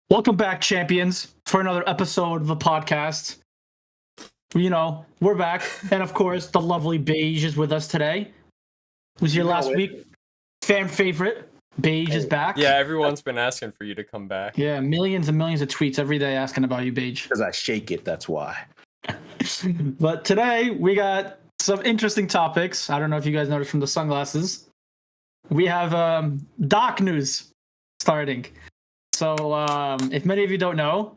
Welcome back, champions, for another episode of the podcast. You know, we're back. And of course, the lovely Beige is with us today. Was here last week. Fan favorite. Beige is back. Yeah, everyone's been asking for you to come back. Yeah, millions and millions of tweets every day asking about you, Beige. Because I shake it, that's why. But today, we got some interesting topics. I don't know if you guys noticed from the sunglasses. We have Doc news starting. So, if many of you don't know,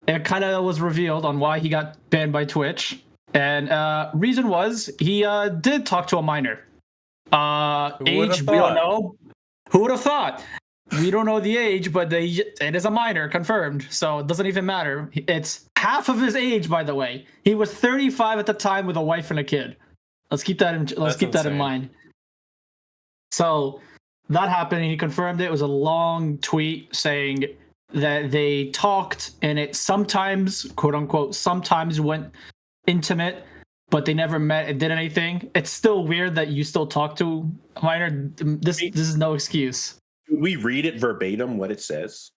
it kind of was revealed on why he got banned by Twitch. And reason was he did talk to a minor. Age, we don't know. Who would have thought? We don't know the age, but it is a minor, confirmed. So it doesn't even matter. It's half of his age, by the way. He was 35 at the time with a wife and a kid. Let's keep that in mind. So that happened, and he confirmed it. It was a long tweet saying that they talked, and it sometimes, quote unquote, sometimes went intimate, but they never met and did anything. It's still weird that you still talk to a minor. This is no excuse. Can we read it verbatim, what it says?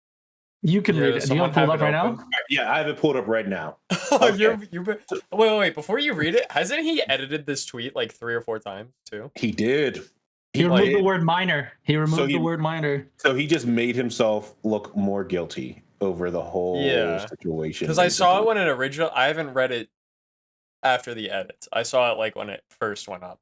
You can read it. Do you want to pull it up right now? Yeah, I have it pulled up right now. Okay. Wait, before you read it, hasn't he edited this tweet like 3 or 4 times too? He did. He removed the word minor. He removed the word minor. So he just made himself look more guilty over the whole situation. Because I saw it when it original. I haven't read it after the edits. I saw it like when it first went up.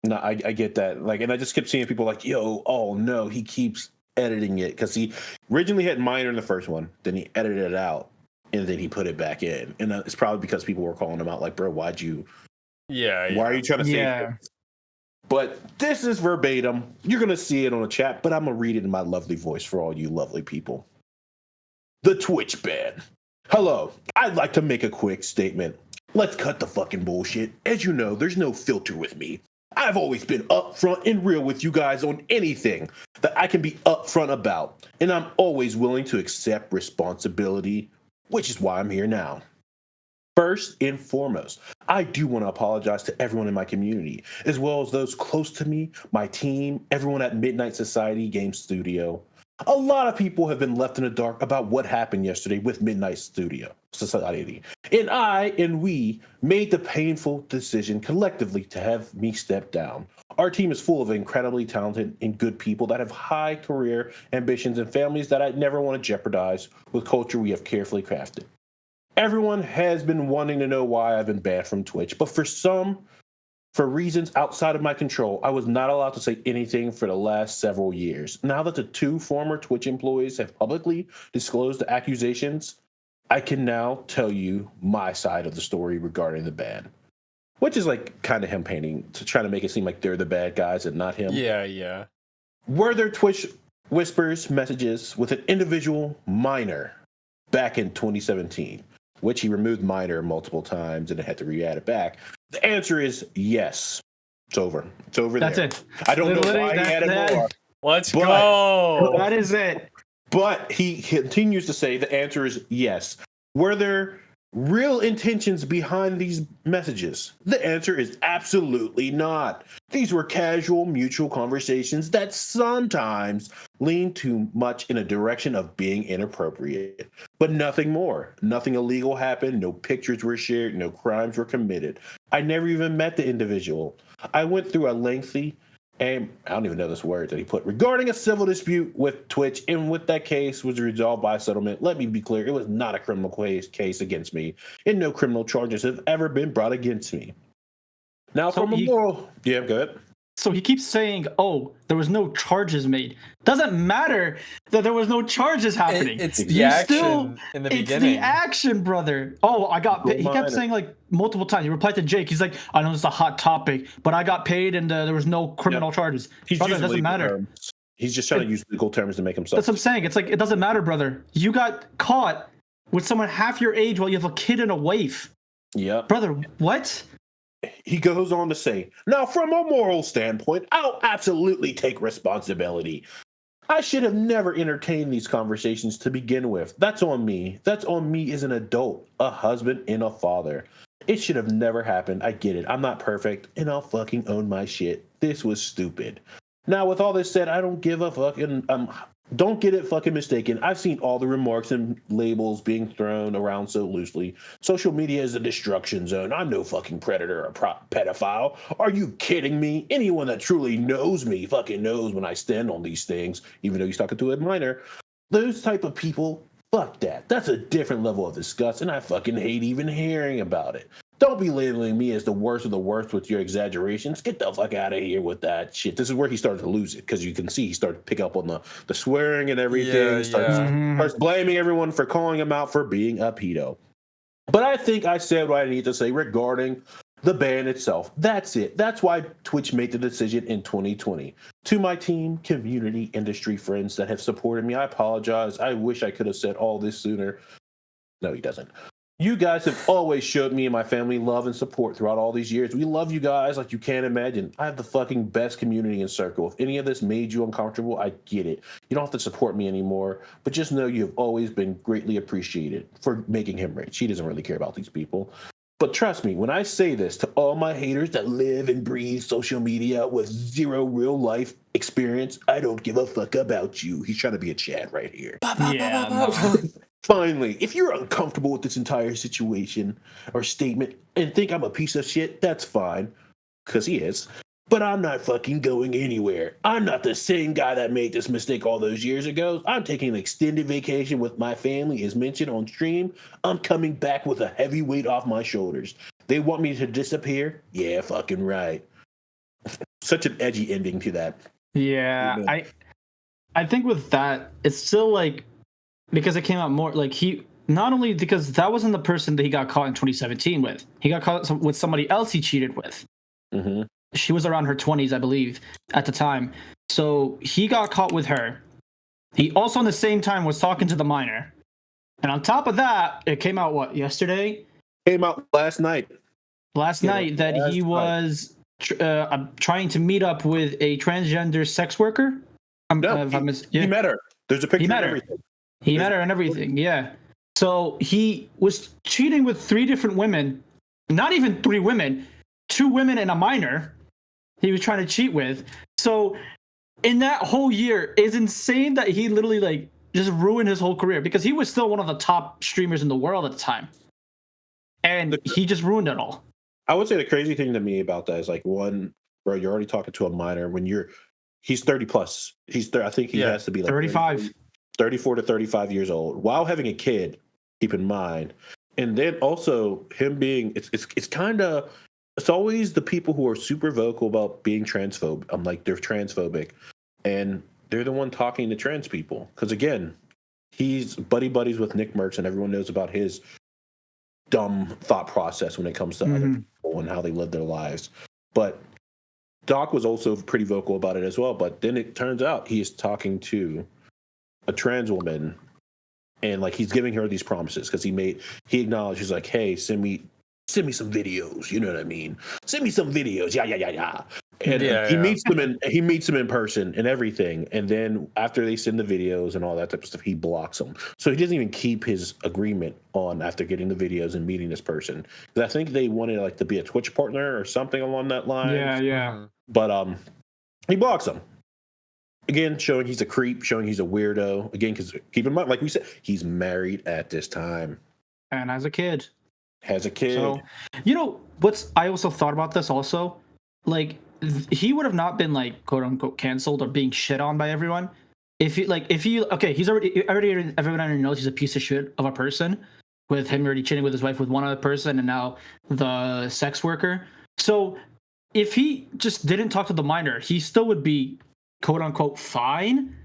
No, I get that. Like, and I just kept seeing people like, "Yo, oh no, he keeps editing it," because he originally had minor in the first one, then he edited it out, and then he put it back in. And it's probably because people were calling him out, like, "Bro, why'd you? Yeah. Why are you trying to say?" Yeah. But this is verbatim. You're going to see it on the chat, but I'm going to read it in my lovely voice for all you lovely people. The Twitch ban. Hello, I'd like to make a quick statement. Let's cut the fucking bullshit. As you know, there's no filter with me. I've always been upfront and real with you guys on anything that I can be upfront about, and I'm always willing to accept responsibility, which is why I'm here now. First and foremost, I do want to apologize to everyone in my community, as well as those close to me, my team, everyone at Midnight Society Game Studio. A lot of people have been left in the dark about what happened yesterday with Midnight Studio Society. And I and we made the painful decision collectively to have me step down. Our team is full of incredibly talented and good people that have high career ambitions and families that I never want to jeopardize with culture we have carefully crafted. Everyone has been wanting to know why I've been banned from Twitch, but for reasons outside of my control, I was not allowed to say anything for the last several years. Now that the 2 former Twitch employees have publicly disclosed the accusations, I can now tell you my side of the story regarding the ban. Which is like kind of him painting to try to make it seem like they're the bad guys and not him. Yeah. Were there Twitch whispers messages with an individual minor back in 2017? Which he removed minor multiple times and had to re-add it back. The answer is yes. It's over. It's over there. That's it. I don't know why he added more. Let's go. That is it. But he continues to say the answer is yes. Were there real intentions behind these messages? The answer is absolutely not. These were casual, mutual conversations that sometimes lean too much in a direction of being inappropriate. But nothing more. Nothing illegal happened. No pictures were shared. No crimes were committed. I never even met the individual. I went through a lengthy, and I don't even know this word that he put, regarding a civil dispute with Twitch, and with that case was resolved by settlement. Let me be clear, it was not a criminal case against me, and no criminal charges have ever been brought against me. Now, So from a moral... Yeah, go ahead. So he keeps saying, "Oh, there was no charges made." Doesn't matter that there was no charges happening. It's the action in the beginning. It's the action, brother. Oh, I got paid. He kept saying like multiple times. He replied to Jake. He's like, "I know it's a hot topic, but I got paid and there was no criminal charges." Brother, it doesn't matter. Terms. He's just trying to use legal terms to make himself. That's what I'm saying. It's like, it doesn't matter, brother. You got caught with someone half your age while you have a kid and a wife. Yep. Brother, what? He goes on to say, now, from a moral standpoint, I'll absolutely take responsibility. I should have never entertained these conversations to begin with. That's on me. That's on me as an adult, a husband, and a father. It should have never happened. I get it. I'm not perfect, and I'll fucking own my shit. This was stupid. Now, with all this said, I don't give a fuck, and Don't get it fucking mistaken. I've seen all the remarks and labels being thrown around so loosely. Social media is a destruction zone. I'm no fucking predator or pedophile. Are you kidding me? Anyone that truly knows me fucking knows when I stand on these things, even though he's talking to a minor. Those type of people, fuck that. That's a different level of disgust, and I fucking hate even hearing about it. Don't be labeling me as the worst of the worst with your exaggerations. Get the fuck out of here with that shit. This is where he started to lose it, because you can see he started to pick up on the swearing and everything. Starts blaming everyone for calling him out for being a pedo. But I think I said what I need to say regarding the ban itself. That's it. That's why Twitch made the decision in 2020. To my team, community, industry friends that have supported me, I apologize. I wish I could have said all this sooner. No, he doesn't. You guys have always showed me and my family love and support throughout all these years. We love you guys like you can't imagine. I have the fucking best community and circle. If any of this made you uncomfortable, I get it. You don't have to support me anymore, but just know you have always been greatly appreciated for making him rich. He doesn't really care about these people. But trust me, when I say this to all my haters that live and breathe social media with zero real life experience, I don't give a fuck about you. He's trying to be a Chad right here. Yeah. No. Finally, if you're uncomfortable with this entire situation or statement and think I'm a piece of shit, that's fine, because he is. But I'm not fucking going anywhere. I'm not the same guy that made this mistake all those years ago. I'm taking an extended vacation with my family, as mentioned on stream. I'm coming back with a heavy weight off my shoulders. They want me to disappear? Yeah, fucking right. Such an edgy ending to that. Yeah, Amen. I think with that, it's still like, because it came out more like he, not only because that wasn't the person that he got caught in 2017 with. He got caught with somebody else he cheated with. Mm-hmm. She was around her 20s, I believe, at the time. So he got caught with her. He also, in the same time, was talking to the minor. And on top of that, it came out, yesterday? Came out last night. Last night that he was trying to meet up with a transgender sex worker. He met her. There's a picture He met of her. everything. He met her and everything, yeah. So he was cheating with 3 different women. Not even 3 women. 2 women and a minor he was trying to cheat with. So in that whole year, it's insane that he literally just ruined his whole career, because he was still one of the top streamers in the world at the time. And he just ruined it all. I would say the crazy thing to me about that is one, bro, you're already talking to a minor when he's 30 plus. I think he has to be 35. 34 to 35 years old while having a kid, keep in mind. And then also him being, it's kind of, it's always the people who are super vocal about being transphobic. I'm like, they're transphobic. And they're the one talking to trans people. Because again, he's buddies with Nick Merckx, and everyone knows about his dumb thought process when it comes to other people and how they live their lives. But Doc was also pretty vocal about it as well. But then it turns out he is talking to a trans woman, and he's giving her these promises, because he acknowledged, he's like, hey, send me some videos, you know what I mean? Send me some videos, yeah. And he meets them in person and everything. And then after they send the videos and all that type of stuff, he blocks them. So he doesn't even keep his agreement on after getting the videos and meeting this person. Because I think they wanted to be a Twitch partner or something along that line. Yeah. But he blocks them. Again, showing he's a creep, showing he's a weirdo. Again, because keep in mind, like we said, he's married at this time. And has a kid. So, I also thought about this also. He would have not been quote unquote canceled or being shit on by everyone if he's already everyone already knows he's a piece of shit of a person, with him already cheating with his wife with one other person and now the sex worker. So if he just didn't talk to the minor, he still would be quote unquote fine.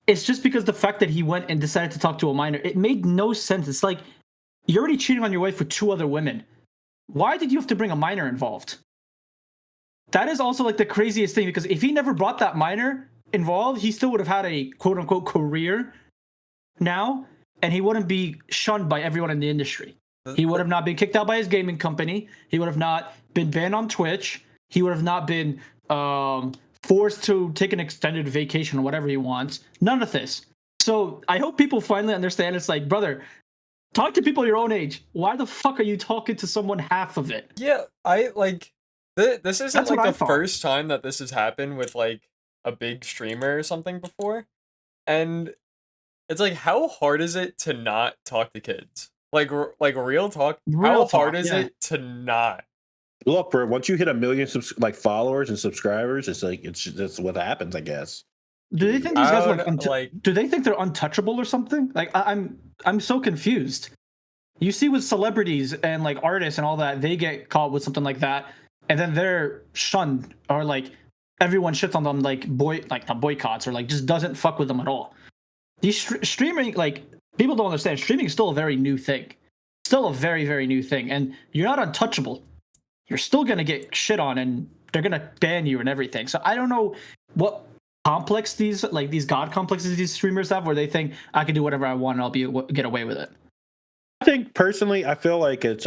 It's just because the fact that he went and decided to talk to a minor, it made no sense. It's like, you're already cheating on your wife with 2 other women. Why did you have to bring a minor involved? That is also the craziest thing, because if he never brought that minor involved, he still would have had a quote unquote career now, and he wouldn't be shunned by everyone in the industry. He would have not been kicked out by his gaming company. He would have not been banned on Twitch. He would have not been forced to take an extended vacation or whatever he wants. None of this. So I hope people finally understand. It's like, brother, talk to people your own age. Why the fuck are you talking to someone half of it? Yeah, this isn't the first time that this has happened with a big streamer or something before. And it's like, how hard is it to not talk to kids? Like real talk. Real How hard talk, is yeah. it to not? Look, bro, once you hit 1 million followers and subscribers, it's like that's what happens, I guess. Do they think these I guys are don't like. do they think they're untouchable or something? Like I'm so confused. You see with celebrities and like artists and all that, they get caught with something like that, and then they're shunned or like everyone shits on them, like not boycotts or like just doesn't fuck with them at all. These streaming, like, people don't understand, streaming is still a very new thing, still a very, very new thing, and you're not untouchable. You're still gonna get shit on, and they're gonna ban you and everything. So I don't know what complex these god complexes these streamers have, where they think I can do whatever I want and I'll get away with it. I think personally, I feel like it's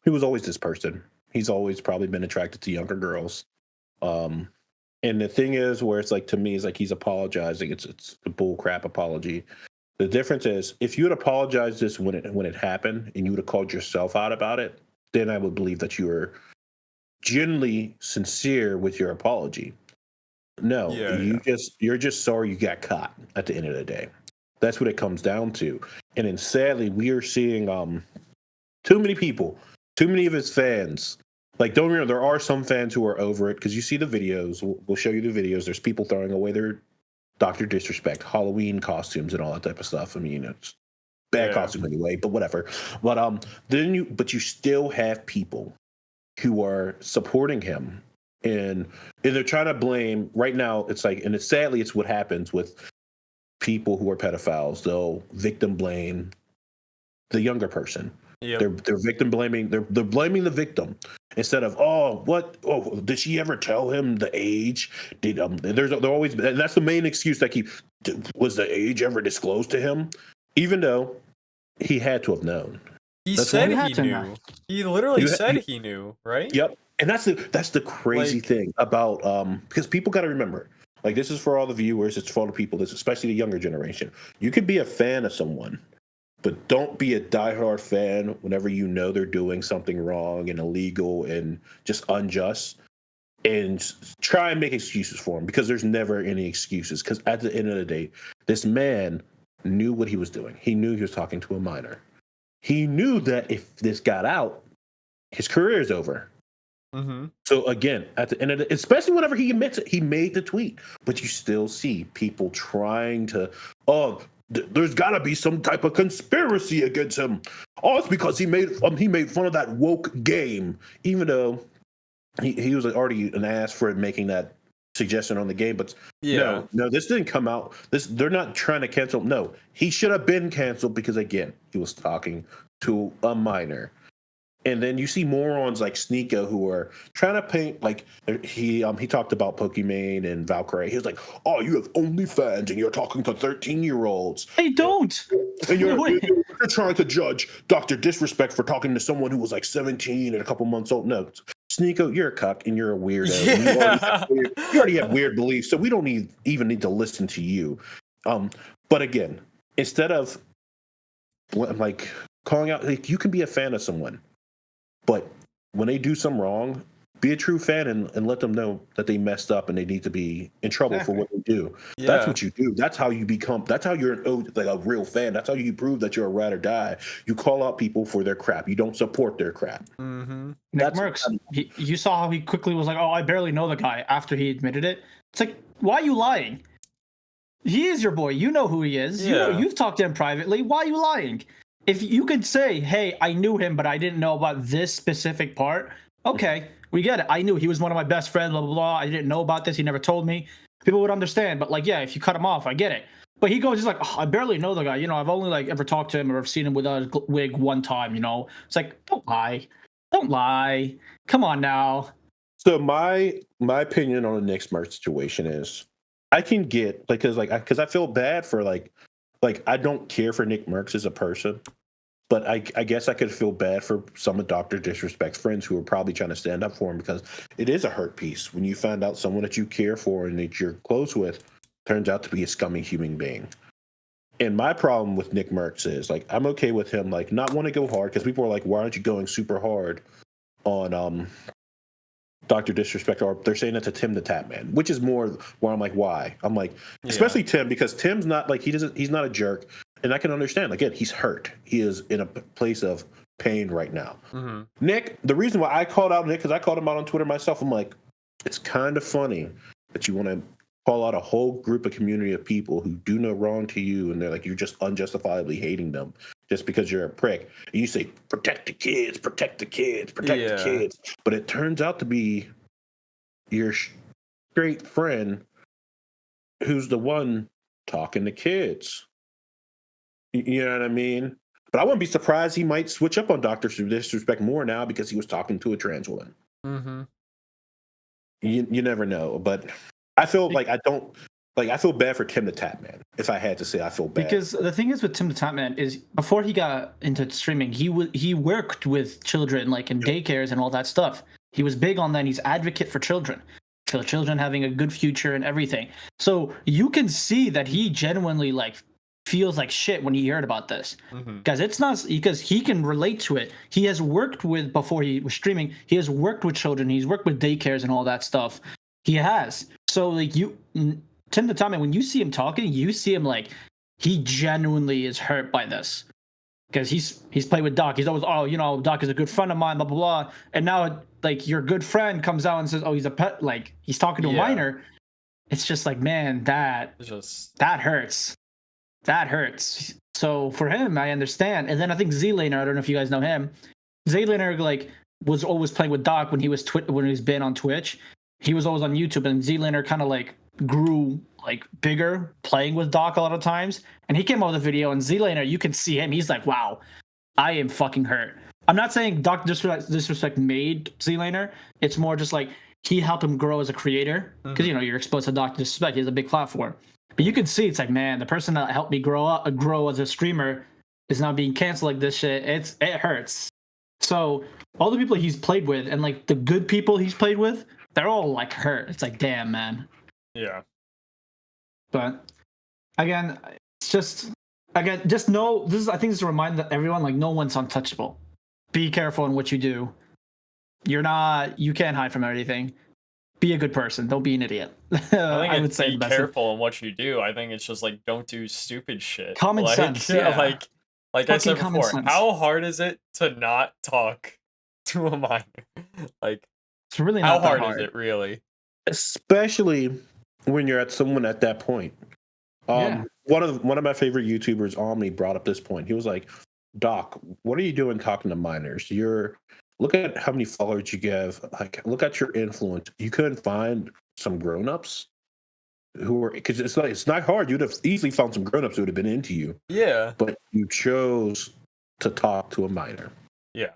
he was always this person. He's always probably been attracted to younger girls. And the thing is, where it's like, to me, is like he's apologizing. It's a bull crap apology. The difference is, if you had apologized this when it happened, and you would have called yourself out about it, then I would believe that you were genuinely sincere with your apology. No, you're just sorry you got caught at the end of the day. That's what it comes down to. And then sadly, we are seeing too many people, too many of his fans. Like, don't remember, there are some fans who are over it, because you see the videos. We'll show you the videos. There's people throwing away their Dr. Disrespect Halloween costumes and all that type of stuff. I mean, it's bad costume anyway, but whatever. But you still have people who are supporting him, and they're trying to blame. Right now, it's like, and sadly, it's what happens with people who are pedophiles. They'll victim blame the younger person. Yep. They're victim blaming. They're blaming the victim instead of did she ever tell him the age? They're always, and that's the main excuse that was the age ever disclosed to him, even though he had to have known. He said he knew. He literally said he knew, right? Yep. And that's the crazy thing about because people got to remember, like, this is for all the viewers, it's for all the people, this especially the younger generation. You could be a fan of someone, but don't be a diehard fan whenever you know they're doing something wrong and illegal and just unjust, and try and make excuses for him, because there's never any excuses. Because at the end of the day, this man knew what he was doing. He knew he was talking to a minor. He knew that if this got out, his career is over. Mm-hmm. So again, at the end of especially whenever he admits it, he made the tweet, but you still see people trying to, there's got to be some type of conspiracy against him. Oh, it's because he made fun of that woke game, even though he was already an ass for making that suggestion on the game. But no, this didn't come out. They're not trying to cancel. No, he should have been canceled, because again, he was talking to a minor. And then you see morons like Sneeko who are trying to paint, like, he talked about Pokimane and Valkyrie. He was like, "Oh, you have OnlyFans and you're talking to 13-year-olds. They don't. And you're trying to judge Dr. Disrespect for talking to someone who was like 17 and a couple months old." No, Sneeko, you're a cuck and you're a weirdo. Yeah. You already have weird beliefs, so we don't even need to listen to you. But again, instead of like calling out, like, you can be a fan of someone, but when they do something wrong, be a true fan and let them know that they messed up and they need to be in trouble for what they do. Yeah. That's what you do. That's how you become. That's how you're a real fan. That's how you prove that you're a ride or die. You call out people for their crap. You don't support their crap. Mm-hmm. Nick Merckx, you saw how he quickly was like, "Oh, I barely know the guy," after he admitted it. It's like, why are you lying? He is your boy. You know who he is. Yeah. You've talked to him privately. Why are you lying? If you could say, "Hey, I knew him, but I didn't know about this specific part," okay, we get it. I knew he was one of my best friends, blah, blah, blah. I didn't know about this. He never told me. People would understand. But, like, yeah, if you cut him off, I get it. But he's like, "Oh, I barely know the guy. I've only, like, ever talked to him or seen him without a wig one time, It's like, don't lie. Don't lie. Come on now. So my opinion on the Nick Merckx situation is, I can get, like, because I feel bad for, like, I don't care for Nick Merckx as a person, but I guess I could feel bad for some of Dr. Disrespect's friends who are probably trying to stand up for him, because it is a hurt piece when you find out someone that you care for and that you're close with turns out to be a scummy human being. And my problem with Nick Merckx is, like, I'm okay with him, like, not want to go hard, because people are like, "Why aren't you going super hard on Dr. Disrespect, or they're saying it to Tim the Tap Man, which is more where I'm like, why? I'm like, especially Tim, because Tim's not like he's not a jerk, and I can understand. Again, he's hurt. He is in a place of pain right now. Mm-hmm. Nick, the reason why I called out Nick, because I called him out on Twitter myself. I'm like, it's kind of funny that you want to call out a whole group of community of people who do no wrong to you, and they're like, you're just unjustifiably hating them just because you're a prick. And you say, protect the kids, protect the kids, protect the kids. But it turns out to be your straight friend who's the one talking to kids. You know what I mean? But I wouldn't be surprised he might switch up on Dr. Disrespect more now because he was talking to a trans woman. Mm-hmm. You never know. But I feel like I feel bad for Tim the Tap Man. If I had to say, I feel bad. Because the thing is with Tim the Tap Man is before he got into streaming, he worked with children like in daycares and all that stuff. He was big on that. He's advocate for children having a good future and everything. So you can see that he genuinely like feels like shit when he heard about this. Because it's not because he can relate to it. He has worked with before he was streaming. He has worked with children. He's worked with daycares and all that stuff. He has. So like Tim the Tap Man, when you see him talking, you see him like he genuinely is hurt by this because he's played with Doc. He's always, Doc is a good friend of mine, blah blah blah. And now like your good friend comes out and says, oh, he's a pet, like he's talking to a minor. It's just like, man, that hurts. That hurts. So for him, I understand. And then I think Z-Laner, I don't know if you guys know him. Z-Laner like was always playing with Doc when he was when he was been on Twitch. He was always on YouTube, and Z-Laner kind of like grew like bigger playing with Doc a lot of times. And he came out with a video, and Z-Laner, you can see him. He's like, wow, I am fucking hurt. I'm not saying Dr. Disrespect made Z-Laner. It's more just like he helped him grow as a creator because you're exposed to Dr. Disrespect. He has a big platform. But you can see it's like, man, the person that helped me grow as a streamer is now being canceled like this shit. It hurts. So all the people he's played with and like the good people he's played with, they're all like hurt. It's like, damn, man. Yeah. But again, it's just know this is. I think this is a reminder that everyone, like, no one's untouchable. Be careful in what you do. You can't hide from anything. Be a good person. Don't be an idiot. I would say be careful in what you do. I think it's just like don't do stupid shit. Common sense. Yeah. Like I said before, how hard is it to not talk to a minor? Like it's really not how hard is it really? Especially when you're at someone at that point. One of my favorite YouTubers, Omni, brought up this point. He was like, Doc, what are you doing talking to minors? Look at how many followers you give. Like, look at your influence. You couldn't find some grown-ups who were, because it's not hard. You'd have easily found some grown-ups who would have been into you. Yeah. But you chose to talk to a minor. Yeah.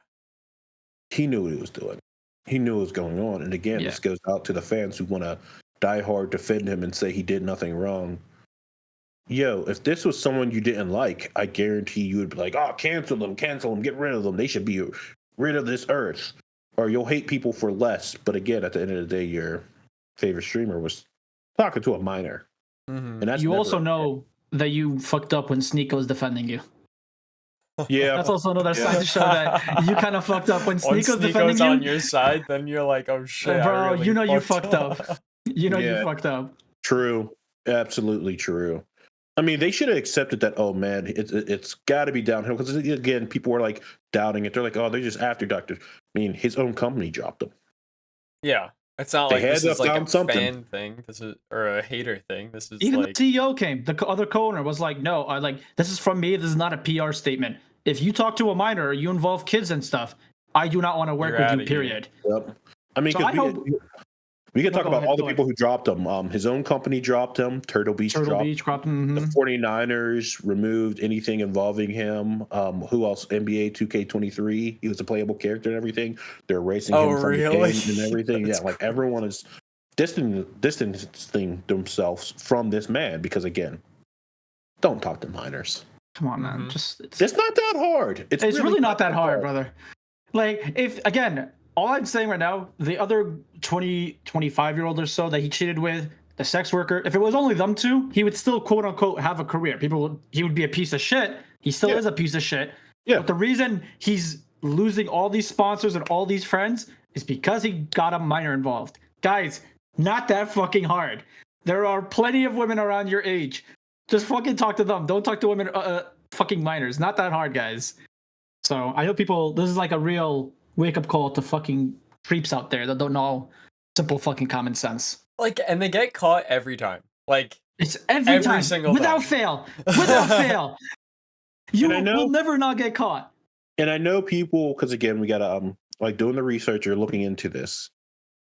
He knew what he was doing. He knew what was going on. And again, this goes out to the fans who want to die hard, defend him, and say he did nothing wrong. Yo, if this was someone you didn't like, I guarantee you would be like, oh, cancel them, get rid of them. They should be rid of this earth. Or you'll hate people for less. But again, at the end of the day, your favorite streamer was talking to a minor. Mm-hmm. And that's you also know that you fucked up when Sneeko was defending you. Yeah. That's also another sign to show that you kind of fucked up when Sneeko's defending you. on your side, then you're like, oh shit, bro, really you fucked up. You fucked up. True. Absolutely true. I mean, they should have accepted that, oh, man, it's got to be downhill. Because, again, people were, like, doubting it. They're like, oh, they're just after Dr. I mean, his own company dropped him. Yeah. It's not like this is, like, a fan thing. Or a hater thing. This is, even like... the CEO came. The other co-owner was like, no, this is from me. This is not a PR statement. If you talk to a minor or you involve kids and stuff, I do not want to work with you, period. Yep. I mean, we can talk about all the people who dropped him. His own company dropped him. Turtle Beach dropped him. The 49ers removed anything involving him. Who else? NBA 2K23. He was a playable character and everything. They're erasing him from the game and everything. Yeah, like everyone is distancing themselves from this man because, again, don't talk to minors. Come on, man. It's not that hard. It's really not that hard, brother. Like, if, again... All I'm saying right now, the other 25-year-old or so that he cheated with, the sex worker, if it was only them two, he would still, quote unquote, have a career. He would be a piece of shit. He still is a piece of shit. Yeah. But the reason he's losing all these sponsors and all these friends is because he got a minor involved. Guys, not that fucking hard. There are plenty of women around your age. Just fucking talk to them. Don't talk to women, fucking minors. Not that hard, guys. So I hope people, this is like a real wake-up call to fucking creeps out there that don't know simple fucking common sense. Like, and they get caught every time. Like, it's every time, single without time. fail. Without fail. You will never not get caught. And I know people, because again, we gotta like doing the research or looking into this.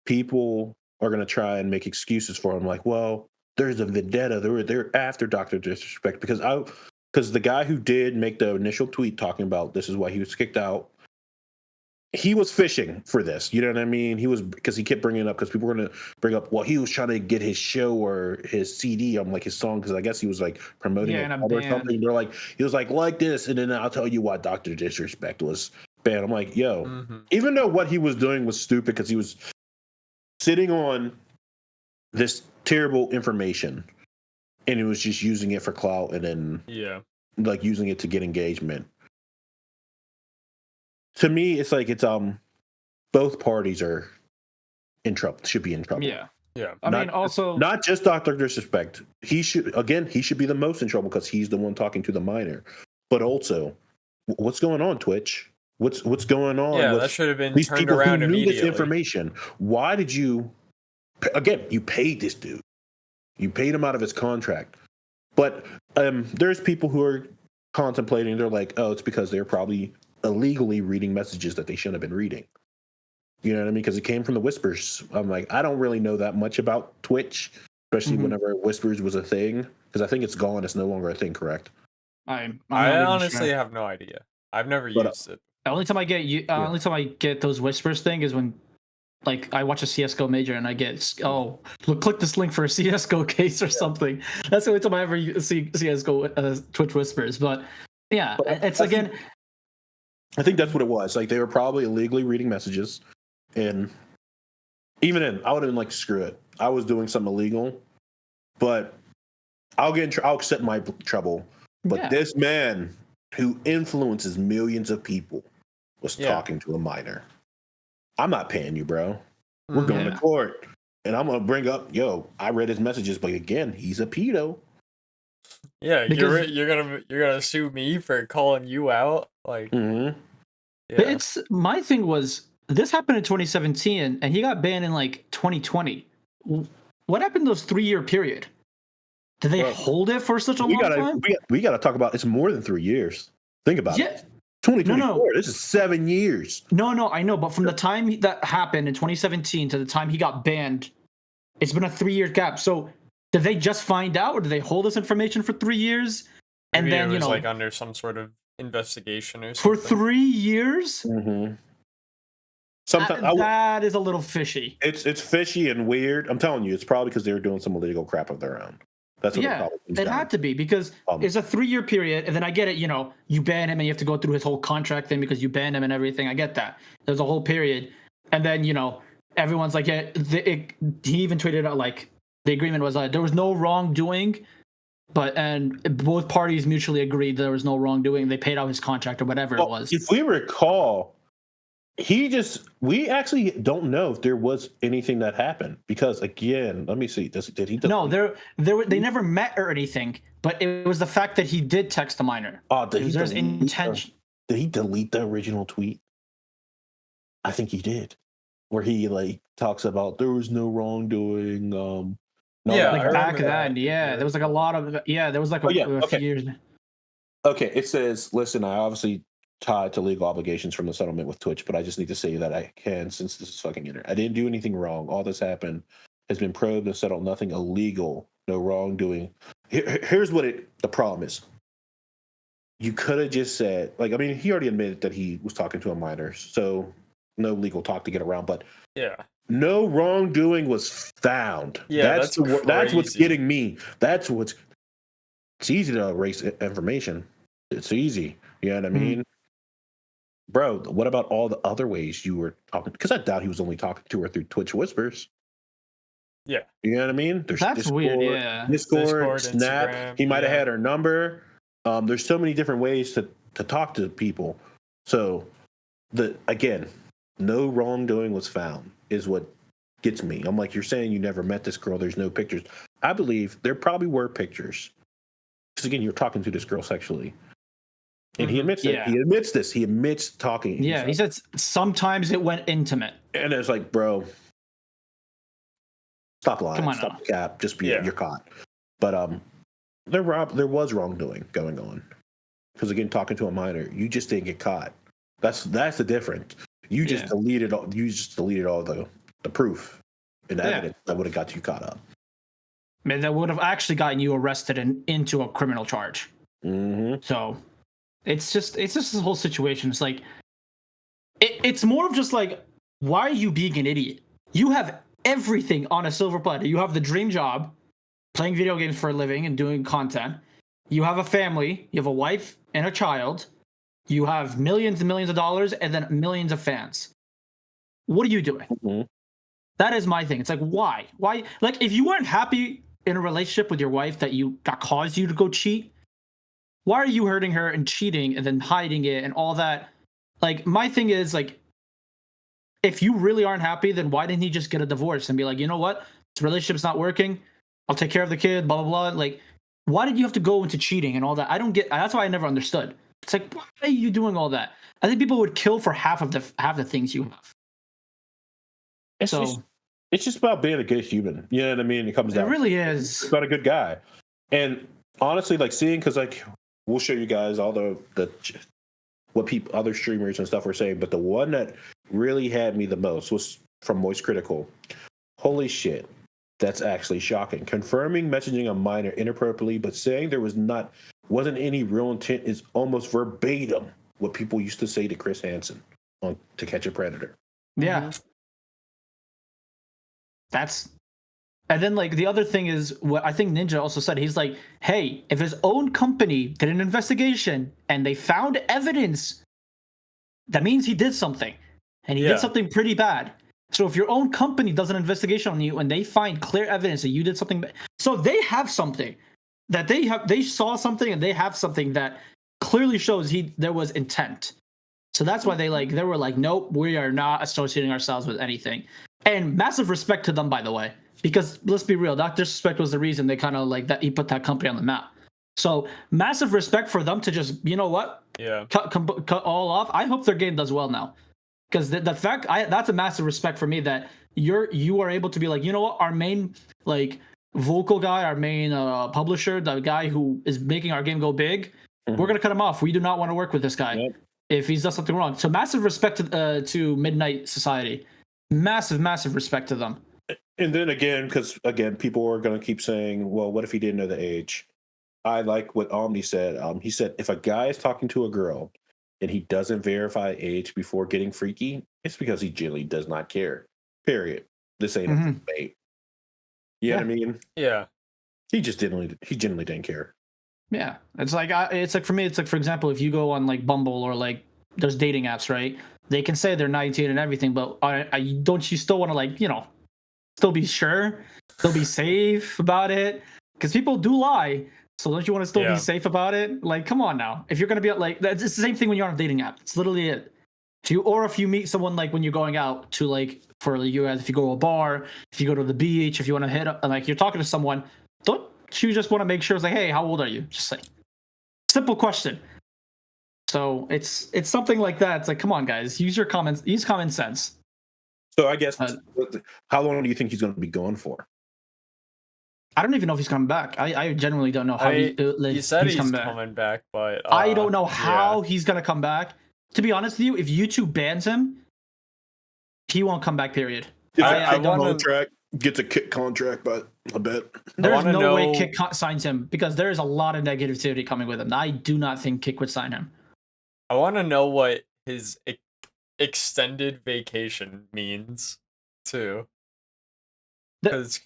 People are gonna try and make excuses for him, like, well, there's a vendetta. They're after Dr. Disrespect because the guy who did make the initial tweet talking about this is why he was kicked out. He was fishing for this, you know what I mean? He was, because he kept bringing it up because people were going to bring up, well, he was trying to get his show or his CD on like his song because I guess he was like promoting it or something. They're like, he was like this, and then I'll tell you why Dr. Disrespect was banned. I'm like, yo, even though what he was doing was stupid because he was sitting on this terrible information and he was just using it for clout and then like using it to get engagement. To me, it's like it's both parties are in trouble. Should be in trouble. Yeah. I mean, also not just Dr. Disrespect. He should be the most in trouble because he's the one talking to the minor. But also, what's going on, Twitch? What's going on? Yeah, that should have been these turned people around who knew immediately. this information. Why did you? Again, you paid this dude. You paid him out of his contract. But there's people who are contemplating. They're like, oh, it's because they're probably illegally reading messages that they shouldn't have been reading. You know what I mean? Because it came from the Whispers. I'm like, I don't really know that much about Twitch, especially whenever Whispers was a thing. Because I think it's gone. It's no longer a thing, correct? I honestly have no idea. I've never used it. The only time I get those Whispers thing is when, like, I watch a CS:GO major and I get, click this link for a CS:GO case or something. That's the only time I ever see CS:GO Twitch Whispers. But yeah, it's again. I think that's what it was. Like, they were probably illegally reading messages. And even then, I would have been like, screw it. I was doing something illegal, but I'll accept my trouble. But this man who influences millions of people was talking to a minor. I'm not paying you, bro. We're going to court. And I'm going to bring up, I read his messages, but again, he's a pedo. Yeah, because you're gonna sue me for calling you out, like. It's my thing was this happened in 2017, and he got banned in like 2020. What happened in those 3-year period? Did they hold it for such a long time? We got to talk about it's more than 3 years. Think about it. 2024. No. This is 7 years. No, I know, but from the time that happened in 2017 to the time he got banned, it's been a 3-year gap. So. Did they just find out, or did they hold this information for 3 years? And Maybe then it was like under some sort of investigation or something. For 3 years? Sometimes that is a little fishy. It's fishy and weird. I'm telling you, it's probably because they were doing some illegal crap of their own. That's what it had to be because it's a 3-year period, and then I get it. You ban him, and you have to go through his whole contract thing because you banned him and everything. I get that. There's a whole period, and then everyone's like, he even tweeted out like. The agreement was there was no wrongdoing, and both parties mutually agreed there was no wrongdoing. They paid out his contract or whatever it was. If we recall, we actually don't know if there was anything that happened because again, let me see. Did he? No, they never met or anything. But it was the fact that he did text the minor. There's intention. Did he delete the original tweet? I think he did, where he like talks about there was no wrongdoing. Back then, there was like a lot of there was like a few years. Okay, it says, listen, I obviously tied to legal obligations from the settlement with Twitch, but I just need to say that I can since this is fucking internet. I didn't do anything wrong. All this happened has been probed and settled. Nothing illegal, no wrongdoing. Here's what the problem is. You could have just said, like, I mean, he already admitted that he was talking to a minor, so no legal talk to get around, but no wrongdoing was found. That's what's getting me. It's easy to erase information. It's easy. You know what I mean? Bro, what about all the other ways you were talking? Because I doubt he was only talking to her through Twitch Whispers. Yeah. You know what I mean? There's That's Discord, weird, yeah. Discord, Snap. Instagram, he might have had her number. There's so many different ways to talk to people. So, again, no wrongdoing was found is what gets me. I'm like, you're saying you never met this girl. There's no pictures. I believe there probably were pictures. Because again, you're talking to this girl sexually. And he admits it. He admits this. He admits talking. Yeah, he said sometimes it went intimate. And it's like, bro, stop lying. Come on stop now. the cap. Just be you're caught. But there was wrongdoing going on. Because again, talking to a minor, you just didn't get caught. That's the difference. You just deleted all. You just deleted all the proof and evidence that would have got you caught up. Man, that would have actually gotten you arrested and into a criminal charge. Mm-hmm. So it's just this whole situation. It's like it's more of just like, why are you being an idiot? You have everything on a silver platter. You have the dream job, playing video games for a living and doing content. You have a family. You have a wife and a child. You have millions and millions of dollars and then millions of fans. What are you doing? Mm-hmm. That is my thing. It's like, why? Why? Like, if you weren't happy in a relationship with your wife that caused you to go cheat, why are you hurting her and cheating and then hiding it and all that? Like, my thing is, like, if you really aren't happy, then why didn't he just get a divorce and be like, you know what? This relationship's not working. I'll take care of the kid, blah, blah, blah. Like, why did you have to go into cheating and all that? I don't get. That's why I never understood. It's like, why are you doing all that? I think people would kill for half the things you have. It's just about being a good human. You know what I mean? It comes down. It really is. He's not a good guy. And honestly, like seeing, because like we'll show you guys all the what people, other streamers and stuff were saying, but the one that really had me the most was from Moist Critical. Holy shit, that's actually shocking. Confirming messaging a minor inappropriately, but saying there wasn't any real intent is almost verbatim what people used to say to Chris Hansen on To Catch a Predator. Yeah. Mm-hmm. And then like the other thing is what I think Ninja also said. He's like, hey, if his own company did an investigation and they found evidence, that means he did something, and he did something pretty bad. So if your own company does an investigation on you and they find clear evidence that you did something bad, so they have something that they saw something and they have something that clearly shows there was intent. So that's why they were like, nope, we are not associating ourselves with anything. And massive respect to them, by the way, because let's be real, that disrespect was the reason they kind of like that he put that company on the map. So massive respect for them to just, you know what? Yeah. Cut all off. I hope their game does well now, because the fact that's a massive respect for me that you are able to be like, you know what, our main like vocal guy, our main publisher, the guy who is making our game go big, we're gonna cut him off. We do not want to work with this guy if he's done something wrong. So massive respect to Midnight Society. Massive respect to them. And then again, because again, people are going to keep saying, well, what if he didn't know the age? I like what Omni said. He said, if a guy is talking to a girl and he doesn't verify age before getting freaky, it's because he generally does not care. Period. This ain't a debate. You know what I mean? Yeah. He generally didn't care. Yeah. It's like for me, it's like, for example, if you go on like Bumble or like there's dating apps, right? They can say they're 19 and everything, but don't you still want to like, you know, still be sure, still be safe about it? Because people do lie. So don't you want to still be safe about it? Like, come on now. If you're going to be like, it's the same thing when you're on a dating app. It's literally it. Or if you meet someone like when you're going out to like, for you guys, if you go to a bar, if you go to the beach, if you want to hit up, like you're talking to someone, don't you just want to make sure it's like, hey, how old are you? Just like, simple question. So it's something like that. It's like, come on, guys, use common sense. So I guess, how long do you think he's going to be going for? I don't even know if he's coming back. I genuinely don't know how he said he's coming back, but I don't know how he's going to come back. To be honest with you, if YouTube bans him, he won't come back, period. Gets a kick contract, but I bet. There's no way Kick signs him, because there is a lot of negativity coming with him. I do not think Kick would sign him. I want to know what his extended vacation means, too. Because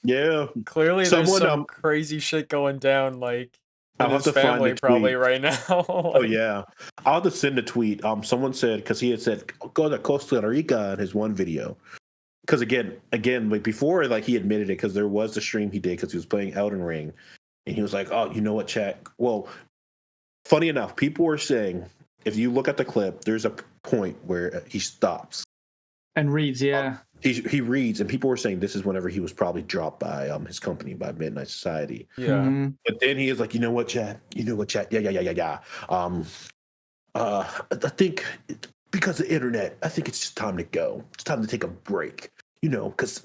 clearly there's some crazy shit going down, like, in his family probably right now. Oh, yeah. I'll have to send a tweet. Someone said, because he had said, go to Costa Rica in his one video. Because again, like before, like he admitted it, because there was the stream he did because he was playing Elden Ring. And he was like, oh, you know what, chat? Well, funny enough, people were saying, if you look at the clip, there's a point where he stops. And reads, yeah. He reads, and people were saying this is whenever he was probably dropped by his company, by Midnight Society. Yeah. Mm-hmm. But then he is like, you know what, chat? Yeah. I think because of the internet, I think it's just time to go. It's time to take a break. Because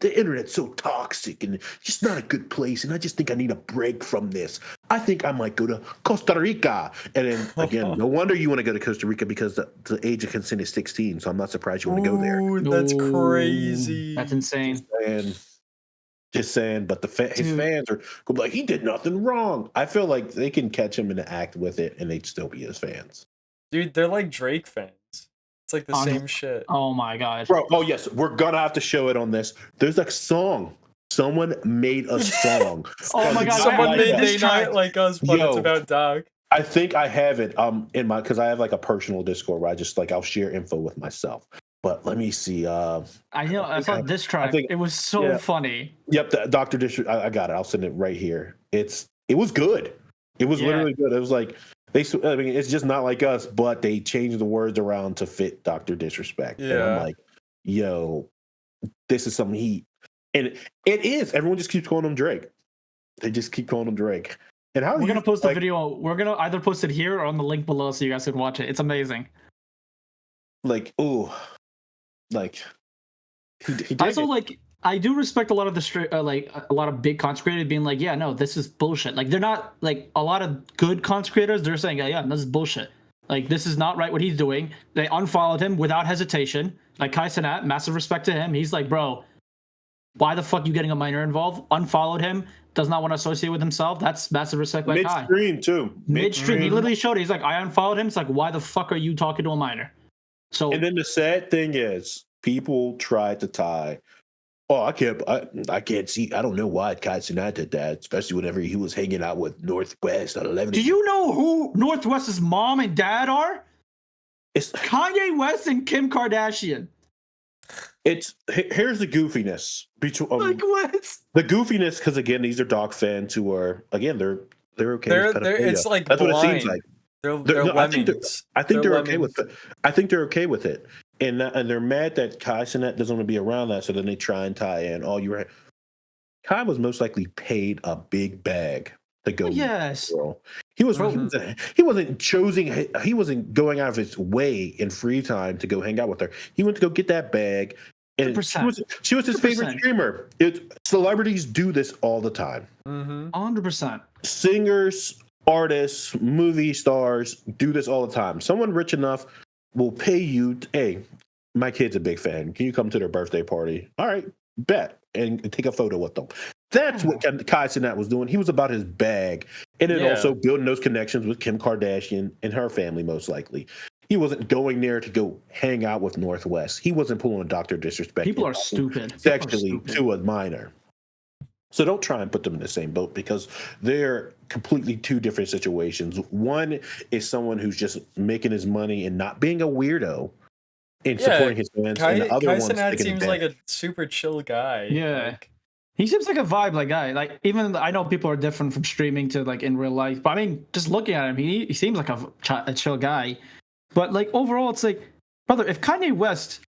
the internet's so toxic and it's just not a good place. And I just think I need a break from this. I think I might go to Costa Rica. And then, again, no wonder you want to go to Costa Rica because the age of consent is 16. So I'm not surprised you want to go there. Ooh, that's crazy. That's insane. Just saying. But his fans are like, he did nothing wrong. I feel like they can catch him in the act with it and they'd still be his fans. Dude, they're like Drake fans. It's like the same shit. Oh my god. Bro, oh yes, we're gonna have to show it on this. There's a song. Someone made a song. Oh my god, someone made Day Night Like Us, but it's about Doc. I think I have it in my, because I have like a personal Discord where I just I'll share info with myself. But let me see. I know I saw this track. It was so funny. Yep, the Dr. District. I got it. I'll send it right here. It was good. It was literally good. It was like it's just not like us, but they changed the words around to fit Dr. Disrespect. Yeah. And I'm like, yo, this is some heat. And it is. Everyone just keeps calling him Drake. They just keep calling him Drake. And we're gonna post the video. We're gonna either post it here or on the link below so you guys can watch it. It's amazing. I do respect a lot of the a lot of big content creators being like, yeah, no, this is bullshit. Like, they're not like a lot of good content creators. They're saying, yeah, this is bullshit. Like, this is not right what he's doing. They unfollowed him without hesitation. Like Kai Cenat, massive respect to him. He's like, bro, why the fuck you getting a minor involved? Unfollowed him. Does not want to associate with himself. That's massive respect by Kai. Midstream too. Midstream. He literally showed it. He's like, I unfollowed him. It's like, why the fuck are you talking to a minor? So. And then the sad thing is, people try to tie. Oh, I can't see. I don't know why Kai Cenat did that, especially whenever he was hanging out with Northwest at 11. Do you know who Northwest's mom and dad are? It's Kanye West and Kim Kardashian. Here's the goofiness between what? The goofiness, because again, these are Doc fans who are they're okay. It's like that's blind. What it seems like. They're I think they're okay with it. I think they're okay with it. And they're mad that Kai Cenat doesn't want to be around that, so then they try and tie in. Kai was most likely paid a big bag to go. Yes, he wasn't choosing. He wasn't going out of his way in free time to go hang out with her. He went to go get that bag, and she was his favorite streamer. Celebrities do this all the time. 100%. Singers, artists, movie stars do this all the time. Someone rich enough will pay you, hey, my kid's a big fan. Can you come to their birthday party? All right, bet. And take a photo with them. That's what Kai Cenat was doing. He was about his bag. And then also building those connections with Kim Kardashian and her family, most likely. He wasn't going there to go hang out with Northwest. He wasn't pulling a Dr. Disrespect. People are stupid. Sexually to a minor. So don't try and put them in the same boat because they're completely two different situations. One is someone who's just making his money and not being a weirdo and supporting his fans. And the other Kai one's Cenat taking seems advantage. like a super chill guy. Yeah. He seems like a vibe guy. Like, even I know people are different from streaming to like in real life, but I mean, just looking at him, he seems like a chill guy. But like overall, it's like, brother, if Kanye West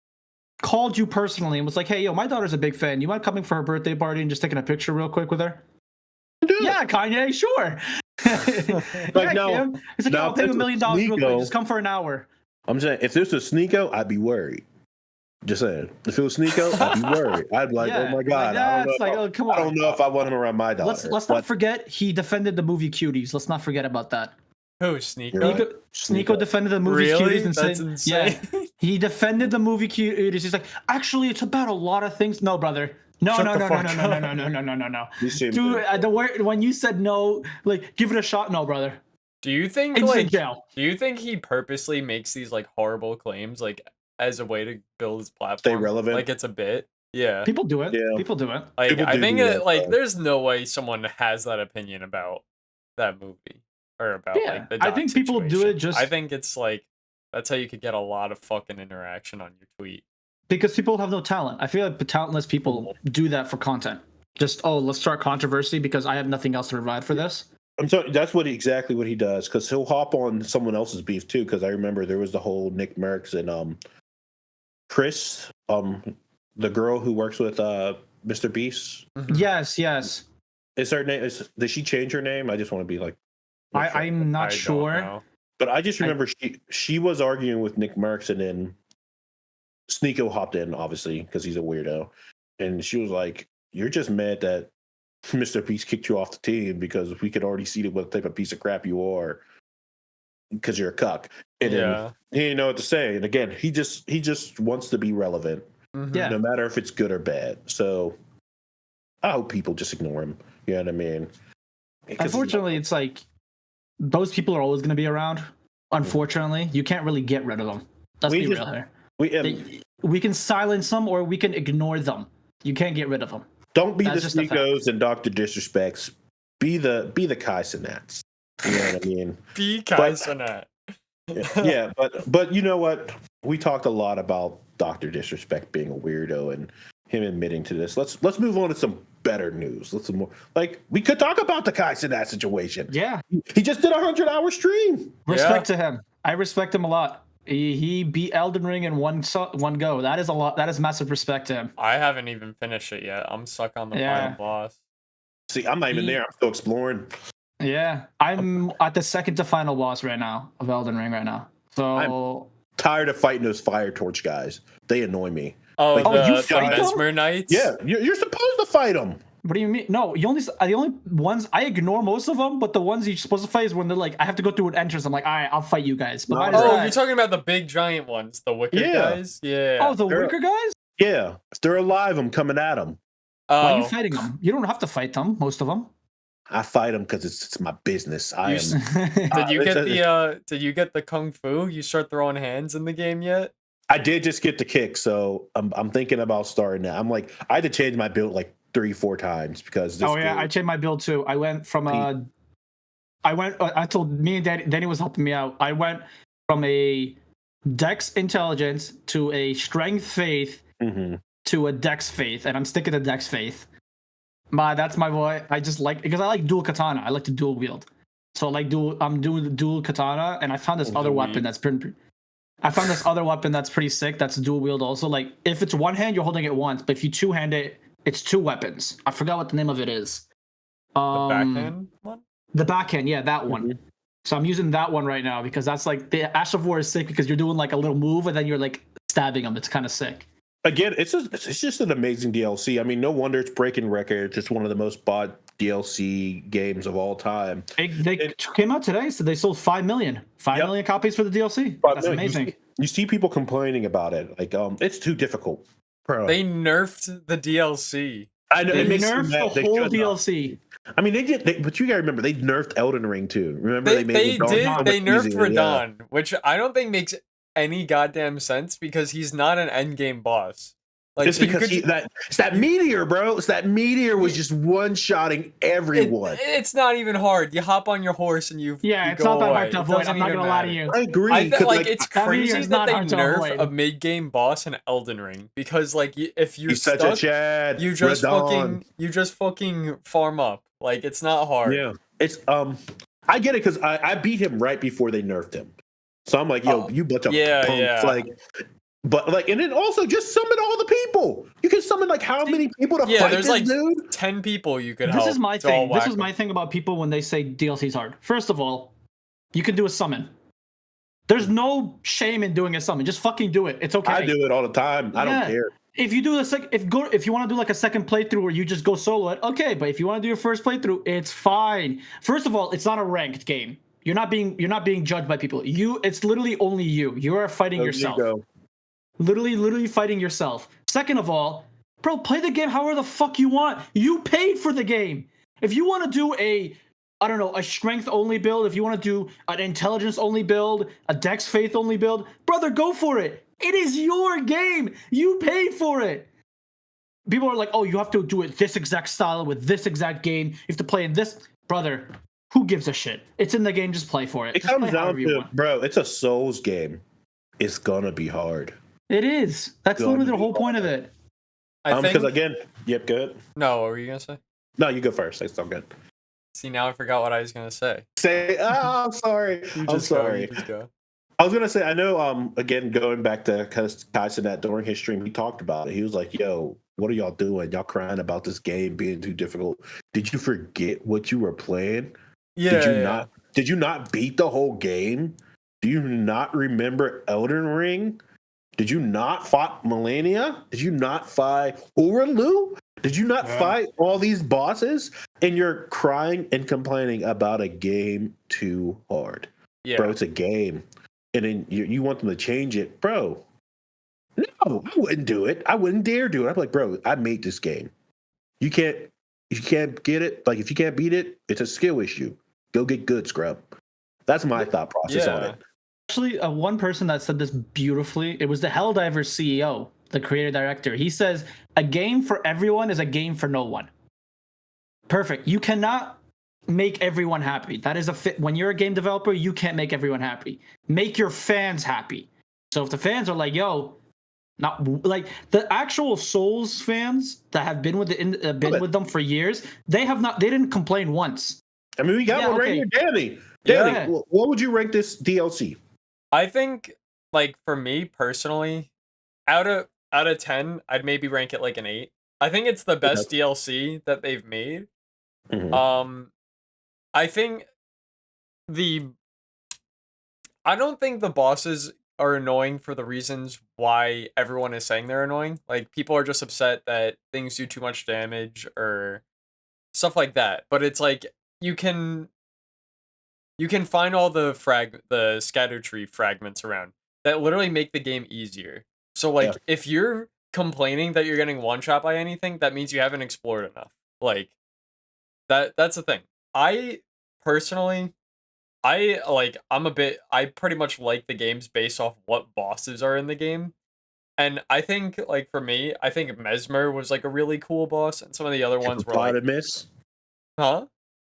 called you personally and was like, hey, yo, my daughter's a big fan. You mind coming for her birthday party and just taking a picture real quick with her? Yeah, Kanye, sure. Like, no, Kim. It's like, I'll pay you $1 million real quick. Just come for an hour. I'm saying, if this was Sneeko, I'd be worried. Just saying. If it was Sneeko, I'd be worried. I'd be like, oh my God. I don't know if I want him around my daughter. Let's not forget, he defended the movie Cuties. Let's not forget about that. Who, Sneeko? Sneeko defended the movie Cuties and That's said, insane. yeah, he defended the movie Cuties. He's like, actually, it's about a lot of things. No, brother. No. Dude, when you said no, like, give it a shot. No, brother. Do you think he purposely makes these like horrible claims like as a way to build his platform? Stay relevant. Like it's a bit. Yeah. People do it. Yeah. People do it. Like I think there's no way someone has that opinion about that movie. Or about like the Doc I think people situation. do it just. I think it's like that's how you could get a lot of fucking interaction on your tweet. Because people have no talent. I feel like the talentless people do that for content. Just let's start controversy because I have nothing else to provide for this. I'm sorry, that's exactly what he does. Because he'll hop on someone else's beef too. Because I remember there was the whole Nick Merckx and Chris the girl who works with Mr. Beast. Mm-hmm. Yes. Is her name? Did she change her name? I just want to be like. I'm not sure. But I just remember she was arguing with Nick Merckx, and then Sneeko hopped in, obviously, because he's a weirdo. And she was like, "You're just mad that Mr. Beast kicked you off the team because we could already see what type of piece of crap you are because you're a cuck." And then he didn't know what to say. And again, he just wants to be relevant, no matter if it's good or bad. So I hope people just ignore him. You know what I mean? Unfortunately, it's like those people are always going to be around. Unfortunately, you can't really get rid of them. Let's be real here. We can silence them or we can ignore them. You can't get rid of them. Don't be the Sneekos and Dr. Disrespects. Be the Kai Cenats. You know what I mean? Be Kai Cenat. Yeah, but you know what? We talked a lot about Dr. Disrespect being a weirdo and him admitting to this. Let's move on to some better news. We could talk about the Kai Cenat situation. Yeah. He just did a 100-hour stream. Respect to him. I respect him a lot. He beat Elden Ring in one go. That is a lot. That is massive respect to him. I haven't even finished it yet. I'm stuck on the final boss. See, I'm not even there. I'm still exploring. Yeah, I'm at the second to final boss right now of Elden Ring right now. So I'm tired of fighting those fire torch guys. They annoy me. Oh, you fight the Mesmer Knights? Yeah, you're supposed to fight them. What do you mean? No, the only ones I ignore most of them, but the ones you're supposed to fight is when they're like, I have to go through an entrance. I'm like, all right, I'll fight you guys. But you're talking about the big giant ones, the wicker guys? Yeah. Oh, wicker guys? Yeah. If they're alive, I'm coming at them. Why are you fighting them? You don't have to fight them, most of them. I fight them because it's my business. Did you get the kung fu? You start throwing hands in the game yet? I did just get the kick, so I'm thinking about starting that. I'm like, I had to change my build like 3-4 times because I changed my build too. I went from I told me and Danny was helping me out. I went from a Dex Intelligence to a Strength Faith to a Dex Faith, and I'm sticking to Dex Faith. That's my boy. I just like because I like dual katana. I like to dual wield. So I'm doing the dual katana, and I found this other weapon that's pretty. I found this other weapon that's pretty sick. That's dual wield also. Like if it's one hand, you're holding it once, but if you two hand it, it's 2 weapons. I forgot what the name of it is. The backhand one? The backhand, yeah, that one. So I'm using that one right now because that's like the Ash of War is sick because you're doing like a little move and then you're like stabbing them. It's kind of sick. Again, it's just an amazing DLC. I mean, no wonder it's breaking records. It's one of the most bought DLC games of all time. They came out today, so they sold 5 million. 5 million copies for the DLC. That's amazing. You see people complaining about it. Like, it's too difficult. They nerfed the DLC. I know. They nerfed the whole DLC. I mean, but you gotta remember, they nerfed Elden Ring too. Remember, they nerfed Radahn, which I don't think makes any goddamn sense because he's not an endgame boss. Like, just because it's that meteor, bro. It's that meteor was just one-shotting everyone. It's not even hard. You hop on your horse and you it's not that hard to avoid. I'm not gonna lie to you. I agree. I feel like it's crazy that they nerf a mid-game boss in Elden Ring because like if you're stuck, such a Chad. you just fucking farm up. Like it's not hard. Yeah, it's I get it because I beat him right before they nerfed him, so I'm like, yo, you bunch of punks. Like. But like, and then also just summon all the people. You can summon like how many people to fight there's this like dude? 10 people you could help. This is my thing. This is my thing about people when they say DLC's hard. First of all, you can do a summon. There's no shame in doing a summon. Just fucking do it. It's okay. I do it all the time. I don't care. If you do if you want to do like a second playthrough where you just go solo it, okay. But if you want to do your first playthrough, it's fine. First of all, it's not a ranked game. You're not being judged by people. It's literally only you. You are fighting yourself. Literally fighting yourself. Second of all, bro, play the game however the fuck you want. You paid for the game. If you want to do a strength only build, if you want to do an intelligence only build, a dex faith only build, brother, go for it. It is your game. You paid for it. People are like, oh, you have to do it this exact style with this exact game. You have to play in this. Brother, who gives a shit? It's in the game. Just play for it. It comes down to, bro, it's a Souls game. It's gonna be hard. It is. That's literally the whole point of it. Because again, good. No, what were you gonna say? No, you go first. It's all good. See, now I forgot what I was gonna say. I'm sorry. I'm sorry. You just go. I was gonna say, I know. Again, going back to kind of Kai that during his stream, he talked about it. He was like, "Yo, what are y'all doing? Y'all crying about this game being too difficult? Did you forget what you were playing? Yeah. Did you not? Did you not beat the whole game? Do you not remember Elden Ring? Did you not fight Millennia? Did you not fight Urulu? Did you not fight all these bosses? And you're crying and complaining about a game too hard, bro. It's a game." And then you want them to change it, bro. No, I wouldn't do it. I wouldn't dare do it. I'm like, bro, I made this game. You can't get it. Like, if you can't beat it, it's a skill issue. Go get good, scrub. That's my thought process on it. Actually, one person that said this beautifully, it was the Helldivers CEO, the creator director. He says, a game for everyone is a game for no one. Perfect. You cannot make everyone happy. That is a fit. When you're a game developer, you can't make everyone happy. Make your fans happy. So if the fans are like, yo, not like the actual Souls fans that have been with with them for years, they didn't complain once. I mean, we got one right here, Danny. Danny, what would you rank this DLC? I think, like, for me personally, out of 10, I'd maybe rank it like an 8. I think it's the best DLC that they've made. Mm-hmm. I think I don't think the bosses are annoying for the reasons why everyone is saying they're annoying. Like, people are just upset that things do too much damage or stuff like that. But it's like you can find all the scatter tree fragments around that literally make the game easier. So like if you're complaining that you're getting one shot by anything, that means you haven't explored enough. Like that's the thing. I personally I pretty much like the games based off what bosses are in the game. And I think, like, for me, I think Mesmer was, like, a really cool boss, and some of the other ones were, like... Hippopotamus? Huh?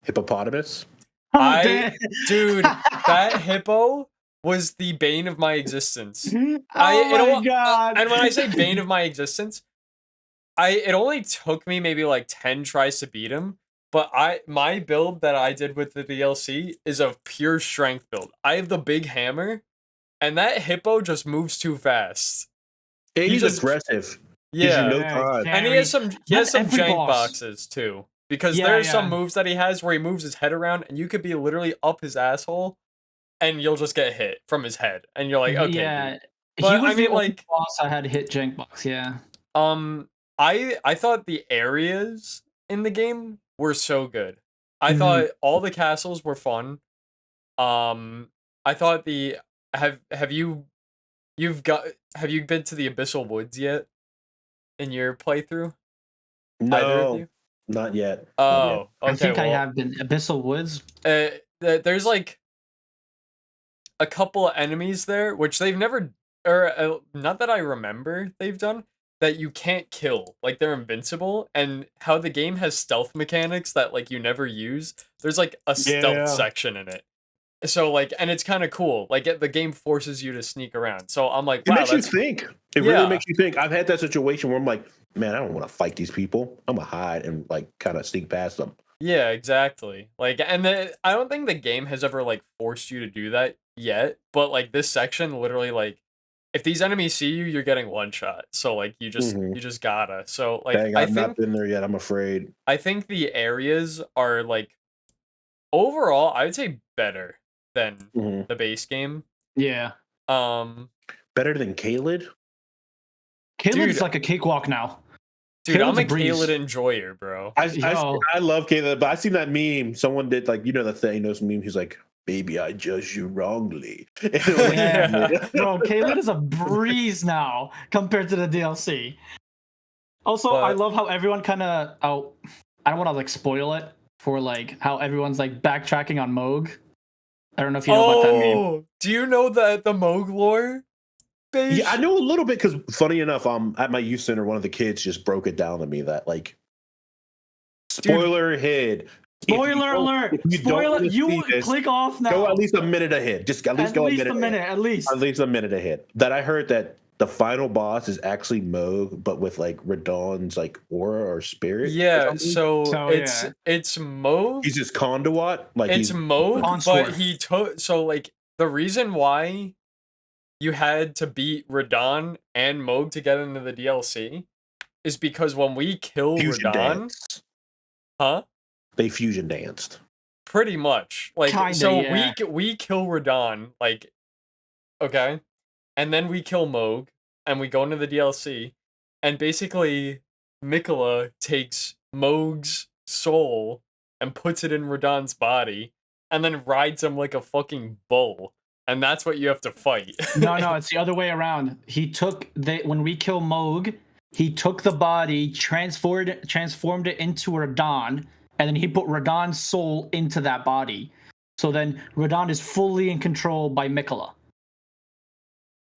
Hippopotamus? Dude, that hippo was the bane of my existence. Oh my god! And when I say bane of my existence, it only took me maybe, like, 10 tries to beat him, but my build that I did with the DLC is a pure strength build. I have the big hammer, and that hippo just moves too fast. He's aggressive. Yeah, and he has some jank boxes too, because there's some moves that he has where he moves his head around, and you could be literally up his asshole, and you'll just get hit from his head, and you're like, okay. Yeah, but he was the only boss I had hit jank box. Yeah. I thought the areas in the game were so good. I thought all the castles were fun. I thought have you been to the Abyssal Woods yet in your playthrough? No, not yet. Oh, okay. I think I have been Abyssal Woods. There's like a couple of enemies there, which they've never, or not that I remember they've done, that you can't kill. Like, they're invincible, and how the game has stealth mechanics that, like, you never use. There's, like, a stealth section in it. So, like, and it's kind of cool. Like, the game forces you to sneak around. So I'm like, wow, it makes you think. It really makes you think. I've had that situation where I'm like, man, I don't want to fight these people. I'm gonna hide and, like, kind of sneak past them. Yeah, exactly. Like, and I don't think the game has ever, like, forced you to do that yet. But, like, this section literally, like, if these enemies see you, you're getting one shot. So, like, you just gotta. So, like, dang, I've not been there yet. I'm afraid. I think the areas are, like, overall, I would say better than the base game. Yeah. Better than Caelid? Caelid's like a cakewalk now. Dude, Caelid's I'm a Caelid enjoyer, bro. I love Caelid, but I seen that meme. Someone did, like, you know, the Thanos meme. He's like, baby, I judged you wrongly. Bro, Caelid is a breeze now compared to the DLC. Also, I love how everyone kind of... I don't want to, like, spoil it for, like, how everyone's, like, backtracking on Moog. I don't know if you know about that meme. Do you know the Moog lore? Beige? Yeah, I know a little bit, because funny enough, at my youth center, one of the kids just broke it down to me that, like, spoiler ahead. Spoiler alert! Spoiler! You click off now. Go at least a minute ahead. Just at least go a minute. At least a minute ahead. That I heard that the final boss is actually Moog, but with, like, Radahn's, like, aura or spirit. Yeah, so it's Moog. He's his conduit. Like, it's Moog, but he took. So, like, the reason why you had to beat Radahn and Moog to get into the DLC is because when we kill Fusion Radahn, dance. huh? They fusion danced. Pretty much. Like, Kinda, so yeah. we kill Radahn, like, okay, and then we kill Moog, and we go into the DLC, and basically Mikola takes Moog's soul and puts it in Radahn's body, and then rides him like a fucking bull. And that's what you have to fight. No, it's the other way around. When we kill Moog, he took the body, transformed it into Radahn, and then he put Radahn's soul into that body. So then Radahn is fully in control by Mikola.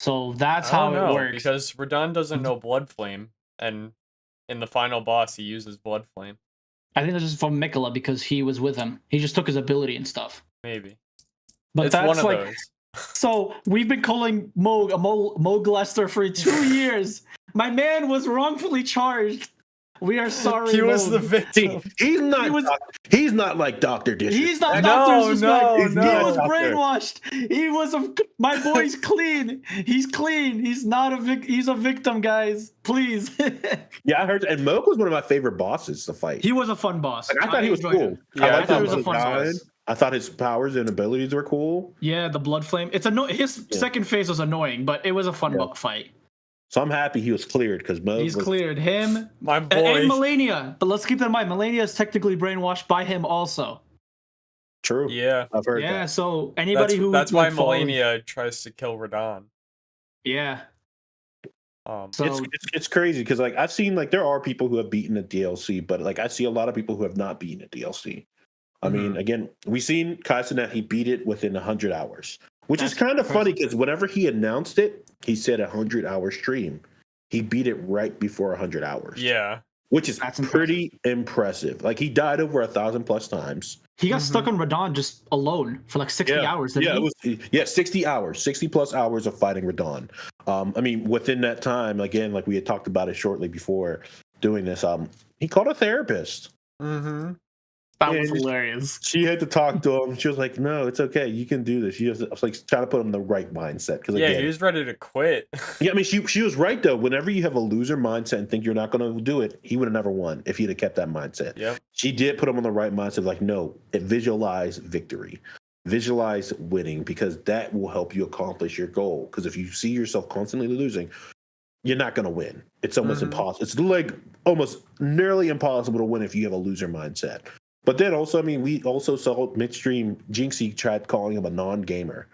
So that's how it works. Because Radahn doesn't know Blood Flame, and in the final boss he uses Blood Flame. I think that's just from Mikola because he was with him. He just took his ability and stuff. Maybe. But It's that's one of like those. So we've been calling Moog a Moog Lester for 2 years. My man was wrongfully charged. We are sorry. He was Moog. the victim. He's not like Dr. Disrespect. He's not Dr. Disrespect. He was Doctor. brainwashed. He was my boy's clean. He's clean. He's not he's a victim, guys. Please. Yeah, I heard. And Moog was one of my favorite bosses to fight. He was a fun boss. Like, I thought he was cool. Yeah, I thought he was a fun boss. I thought his powers and abilities were cool. Yeah, the blood flame. It's his second phase was annoying, but it was a fun fight. So I'm happy he was cleared because Moog He's cleared. Him, my boy, and Melania. But let's keep that in mind. Melania is technically brainwashed by him also. True. Yeah, I've heard. Yeah. That. So anybody that's why Melania tries to kill Radahn. Yeah. So it's crazy because like I've seen like there are people who have beaten the DLC, but like I see a lot of people who have not beaten the DLC. I mean, again, we've seen Kaisenet, he beat it within 100 hours, which is kind of funny because whenever he announced it, he said 100-hour stream. He beat it right before 100 hours. Yeah. Which is pretty impressive. Like he died over 1,000+ times. He got stuck on Radahn just alone for like 60 hours. Yeah, it was 60 hours, 60+ hours of fighting Radahn. I mean, within that time, again, like we had talked about it shortly before doing this, he called a therapist. Mm-hmm. That was hilarious. She had to talk to him. She was like, "No, it's okay. You can do this." She was like trying to put him in the right mindset. Yeah, he was ready to quit. Yeah, I mean, she was right though. Whenever you have a loser mindset and think you're not going to do it, he would have never won if he'd have kept that mindset. Yep. She did put him on the right mindset. Like, no, visualize victory, visualize winning, because that will help you accomplish your goal. Because if you see yourself constantly losing, you're not going to win. It's almost impossible. It's like almost nearly impossible to win if you have a loser mindset. But then also, I mean, we also saw midstream Jinxie tried calling him a non-gamer,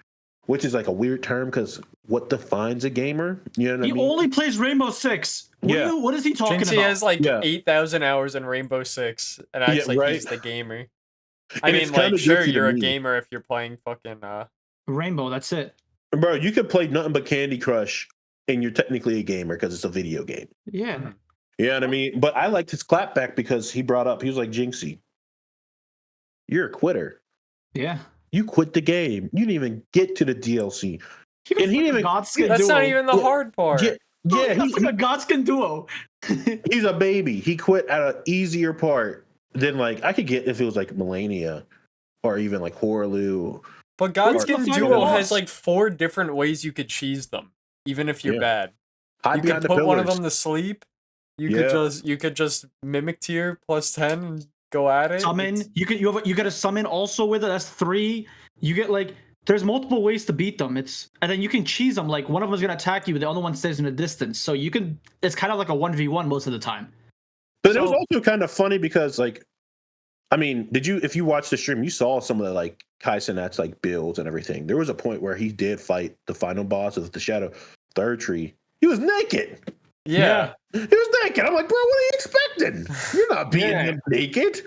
which is like a weird term because what defines a gamer? You know what I mean? He only plays Rainbow Six. What is he talking about? Jinxie has like 8,000 hours in Rainbow Six and acts like he's the gamer. I mean, like, sure, you're a gamer if you're playing fucking Rainbow, that's it. Bro, you could play nothing but Candy Crush and you're technically a gamer because it's a video game. Yeah. You know what I mean? But I liked his clapback because he was like, Jinxie, you're a quitter. Yeah. You quit the game. You didn't even get to the DLC. He didn't even That's not even the hard part. Yeah, he's a Godskin duo. He's a baby. He quit at an easier part than like I could get if it was like Melania or even like Horlu. But Godskin duo has like 4 different ways you could cheese them, even if you're bad. You could put one of them to sleep. You could just mimic tier +10 and go at it. Summon. You get a summon also with it. That's 3. You get like there's multiple ways to beat them. And then you can cheese them. Like one of them is gonna attack you, but the other one stays in a distance. So you can. It's kind of like a 1v1 most of the time. But it was also kind of funny because like, I mean, if you watched the stream, you saw some of the like Kaisenet's like builds and everything. There was a point where he did fight the final boss of the Shadow Third Tree. He was naked. Yeah. He was naked. I'm like, bro, what are you expecting? You're not beating him naked.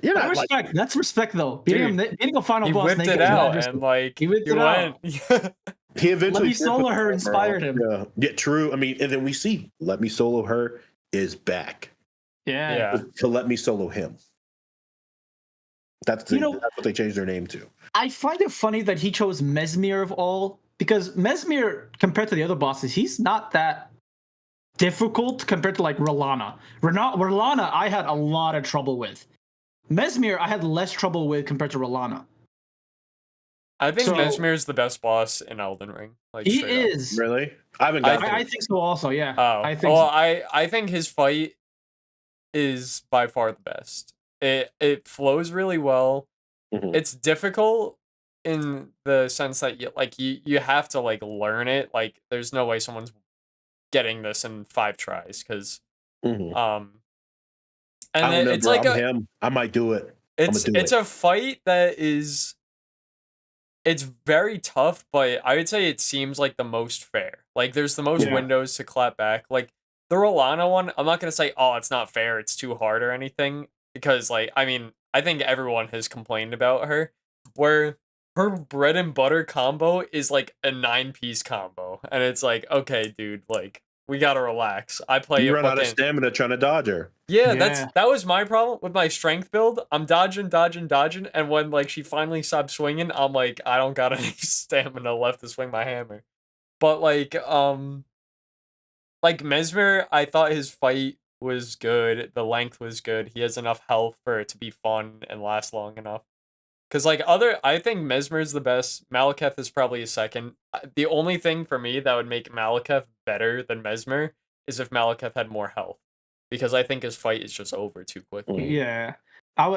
You're not respect. That's respect, though. Beating a final boss naked. He whipped it out and like he whipped it out. He eventually Let Me Solo Her inspired him. Yeah, true. I mean, and then we see Let Me Solo Her is back. Yeah. To Let Me Solo Him. That's what they changed their name to. I find it funny that he chose Mesmir of all, because Mesmir, compared to the other bosses, he's not that difficult compared to like Rolana. Rolana, I had a lot of trouble with. Mesmir, I had less trouble with compared to Rolana. I think Mesmer's the best boss in Elden Ring. Like he is. Really? I haven't got I think so also, yeah. Oh. I think I think his fight is by far the best. It flows really well. Mm-hmm. It's difficult in the sense that you have to like learn it. Like there's no way someone's getting this in 5 tries because Mm-hmm. and I don't know, it's bro, like him. I might do it. It's a fight that is it's very tough, but I would say it seems like the most fair. Like there's the most windows to clap back. Like the Rolana one, I'm not gonna say, oh, it's not fair, it's too hard or anything, because like I mean, I think everyone has complained about her, where her bread and butter combo is like a 9-piece combo, and it's like, okay, dude, like we gotta relax. I play. You run out of stamina trying to dodge her. Yeah, that was my problem with my strength build. I'm dodging, and when like she finally stopped swinging, I'm like, I don't got any stamina left to swing my hammer. But like Mesmer, I thought his fight was good. The length was good. He has enough health for it to be fun and last long enough. Cause like I think Mesmer's the best. Malekith is probably a second. The only thing for me that would make Malekith better than Mesmer is if Malekith had more health, because I think his fight is just over too quickly. Yeah, I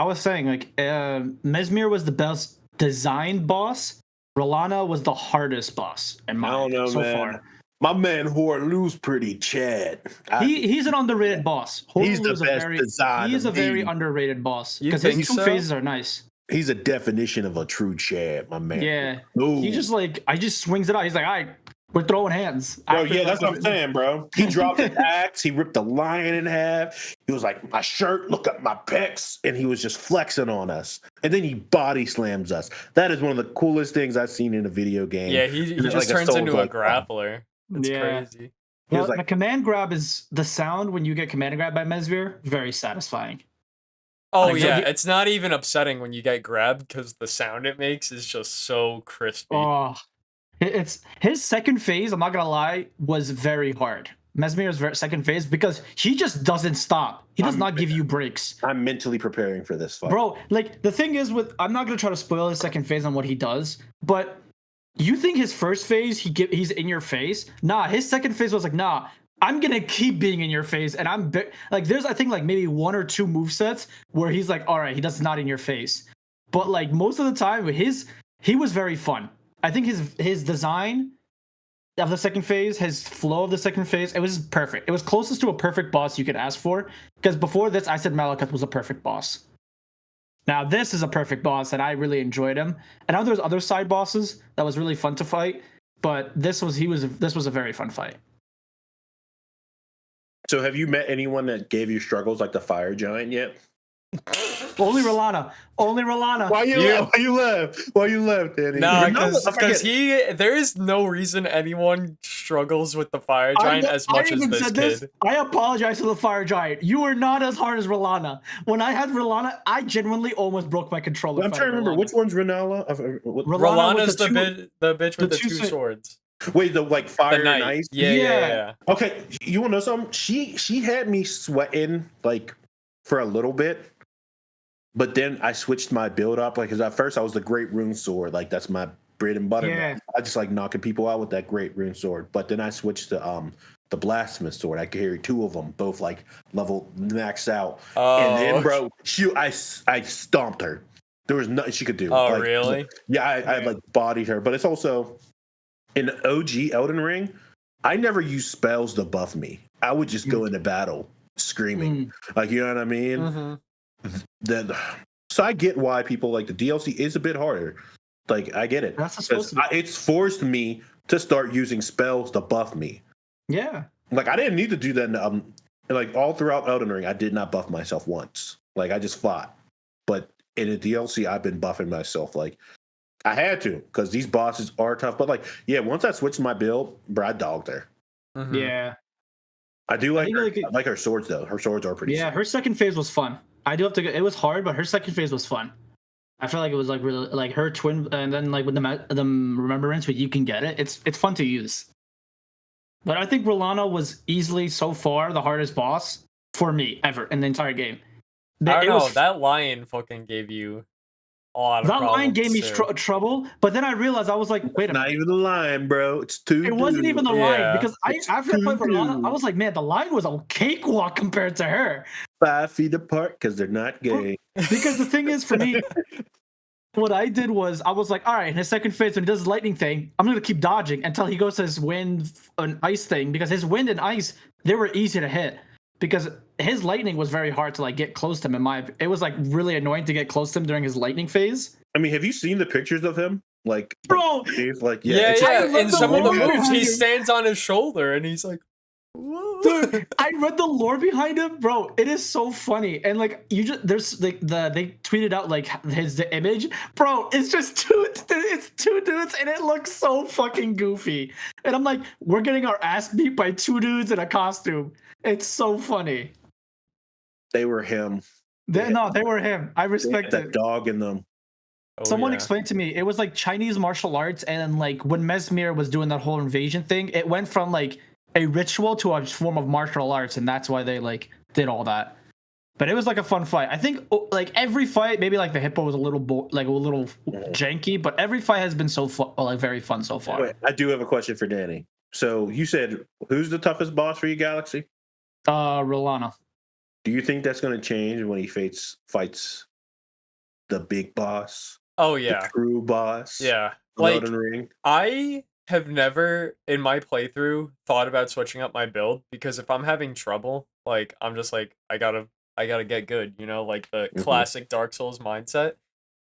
was saying like Mesmer was the best designed boss. Rolana was the hardest boss in my opinion so far. My man Horlu's pretty Chad. He's an underrated boss. He's the best design. He is a very underrated boss because his 2 phases are nice. He's a definition of a true Chad, my man. Yeah. Ooh. He just swings it out. He's like, all right, we're throwing hands. Bro, yeah, that's what I'm saying, bro. He dropped an axe. He ripped the lion in half. He was like, my shirt, look at my pecs. And he was just flexing on us. And then he body slams us. That is one of the coolest things I've seen in a video game. Yeah, he just like turns into a grappler. It's crazy. Well, the command grab is the sound when you get command grab by Mesmer, very satisfying. Oh yeah, it's not even upsetting when you get grabbed because the sound it makes is just so crispy. Oh, it's his second phase. I'm not gonna lie, was very hard. Mesmer's second phase because he just doesn't stop. He does not give you breaks. I'm mentally preparing for this fight, bro. Like the thing is, I'm not gonna try to spoil his second phase on what he does, but you think his first phase he's in your face? Nah, his second phase was like, nah, I'm gonna keep being in your face, and there's I think like maybe 1 or 2 movesets where he's like, all right, he does not in your face, but like most of the time he was very fun. I think his design of the second phase, his flow of the second phase, it was perfect. It was closest to a perfect boss you could ask for, because before this I said Malekith was a perfect boss. Now this is a perfect boss, and I really enjoyed him. And I know there's other side bosses that was really fun to fight, but this was a very fun fight. So have you met anyone that gave you struggles like the fire giant yet? Only Rolana. Why you left, Danny? No, because there is no reason anyone struggles with the fire giant as much as this kid. I apologize to the fire giant. You were not as hard as Rolana. When I had Rolana, I genuinely almost broke my controller. I'm trying to remember which one's Renala. Rolana's the bitch with the 2 swords. Wait, the like fire and ice? Yeah. Okay, you wanna know something? She had me sweating like for a little bit. But then I switched my build up, like, because at first I was the Great Rune Sword, like that's my bread and butter. Yeah. I just like knocking people out with that Great Rune Sword. But then I switched to the Blasphemous Sword. I carry 2 of them, both like level maxed out. Oh. And then, bro, I stomped her. There was nothing she could do. Oh, like, really? Yeah, I like bodied her. But it's also in OG Elden Ring, I never used spells to buff me. I would just go into battle screaming, like, you know what I mean. Mm-hmm. So I get why people like the DLC is a bit harder. Like I get it. That's supposed to be. It's forced me to start using spells to buff me. Yeah. Like I didn't need to do that. Like all throughout Elden Ring, I did not buff myself once. Like I just fought. But in a DLC, I've been buffing myself. Like I had to because these bosses are tough. But like, yeah, once I switched my build, bro, I dogged her. Mm-hmm. Yeah. I do like her. I like her swords though. Her swords are pretty. Yeah, her second phase was fun. I do have to. It was hard, but her second phase was fun. I feel like it was like really like her twin, and then like with the remembrance, but you can get it. It's fun to use. But I think Rolana was easily so far the hardest boss for me ever in the entire game. I don't know. That lion fucking gave you a lot of that problems. line gave me trouble, but then I realized I was like, wait a minute. Not even the line, bro. It's two. It wasn't even the line because after I played for Lana, I dudes. was like, man, the line was a cakewalk compared to her. 5 feet apart because they're not gay. Because the thing is, for me, what I did was I was like, all right, in his second phase when he does his lightning thing, I'm gonna keep dodging until he goes to his wind and ice thing, because his wind and ice, they were easy to hit. Because his lightning was very hard to like get close to him. It was like really annoying to get close to him during his lightning phase. I mean, have you seen the pictures of him? Like, bro, he's like, yeah. In some of the moves, he stands on his shoulder and he's like, whoa. Dude, I read the lore behind him, bro. It is so funny, and like there's like they tweeted out like the image, bro. It's just two dudes, and it looks so fucking goofy. And I'm like, we're getting our ass beat by 2 dudes in a costume. It's so funny. They were him. They were him. I respect that it. Dog in them. Someone explained to me it was like Chinese martial arts, and like when Mesmer was doing that whole invasion thing, it went from like a ritual to a form of martial arts, and that's why they like did all that. But it was like a fun fight. I think like every fight, maybe like the hippo was a little janky, but every fight has been so fun, like very fun so far. Wait, I do have a question for Danny. So you said who's the toughest boss for you, Galaxy? Rolana. Do you think that's going to change when he fights the big boss? Oh yeah, the true boss. Yeah, like Ring? I have never in my playthrough thought about switching up my build, because if I'm having trouble, like I'm just like I gotta get good, you know, like the classic Dark Souls mindset.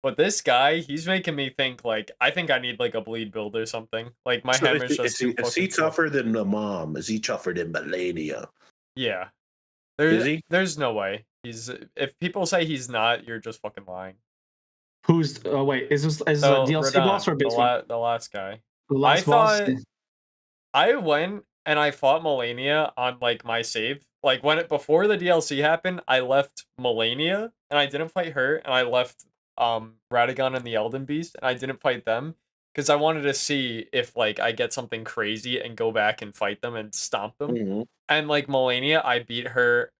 But this guy, he's making me think like I think I need like a bleed build or something. Like my hammer's just too fucking. Is he tougher than the mom? Is he tougher than Melania? Yeah. Is he? There's no way. If people say he's not, you're just fucking lying. Who's wait, is this a DLC boss or a base one? The last guy. The last boss? I went and I fought Melania on like my save. Like before the DLC happened, I left Melania and I didn't fight her, and I left Radagon and the Elden Beast and I didn't fight them because I wanted to see if like I get something crazy and go back and fight them and stomp them. And like Melania, I beat her.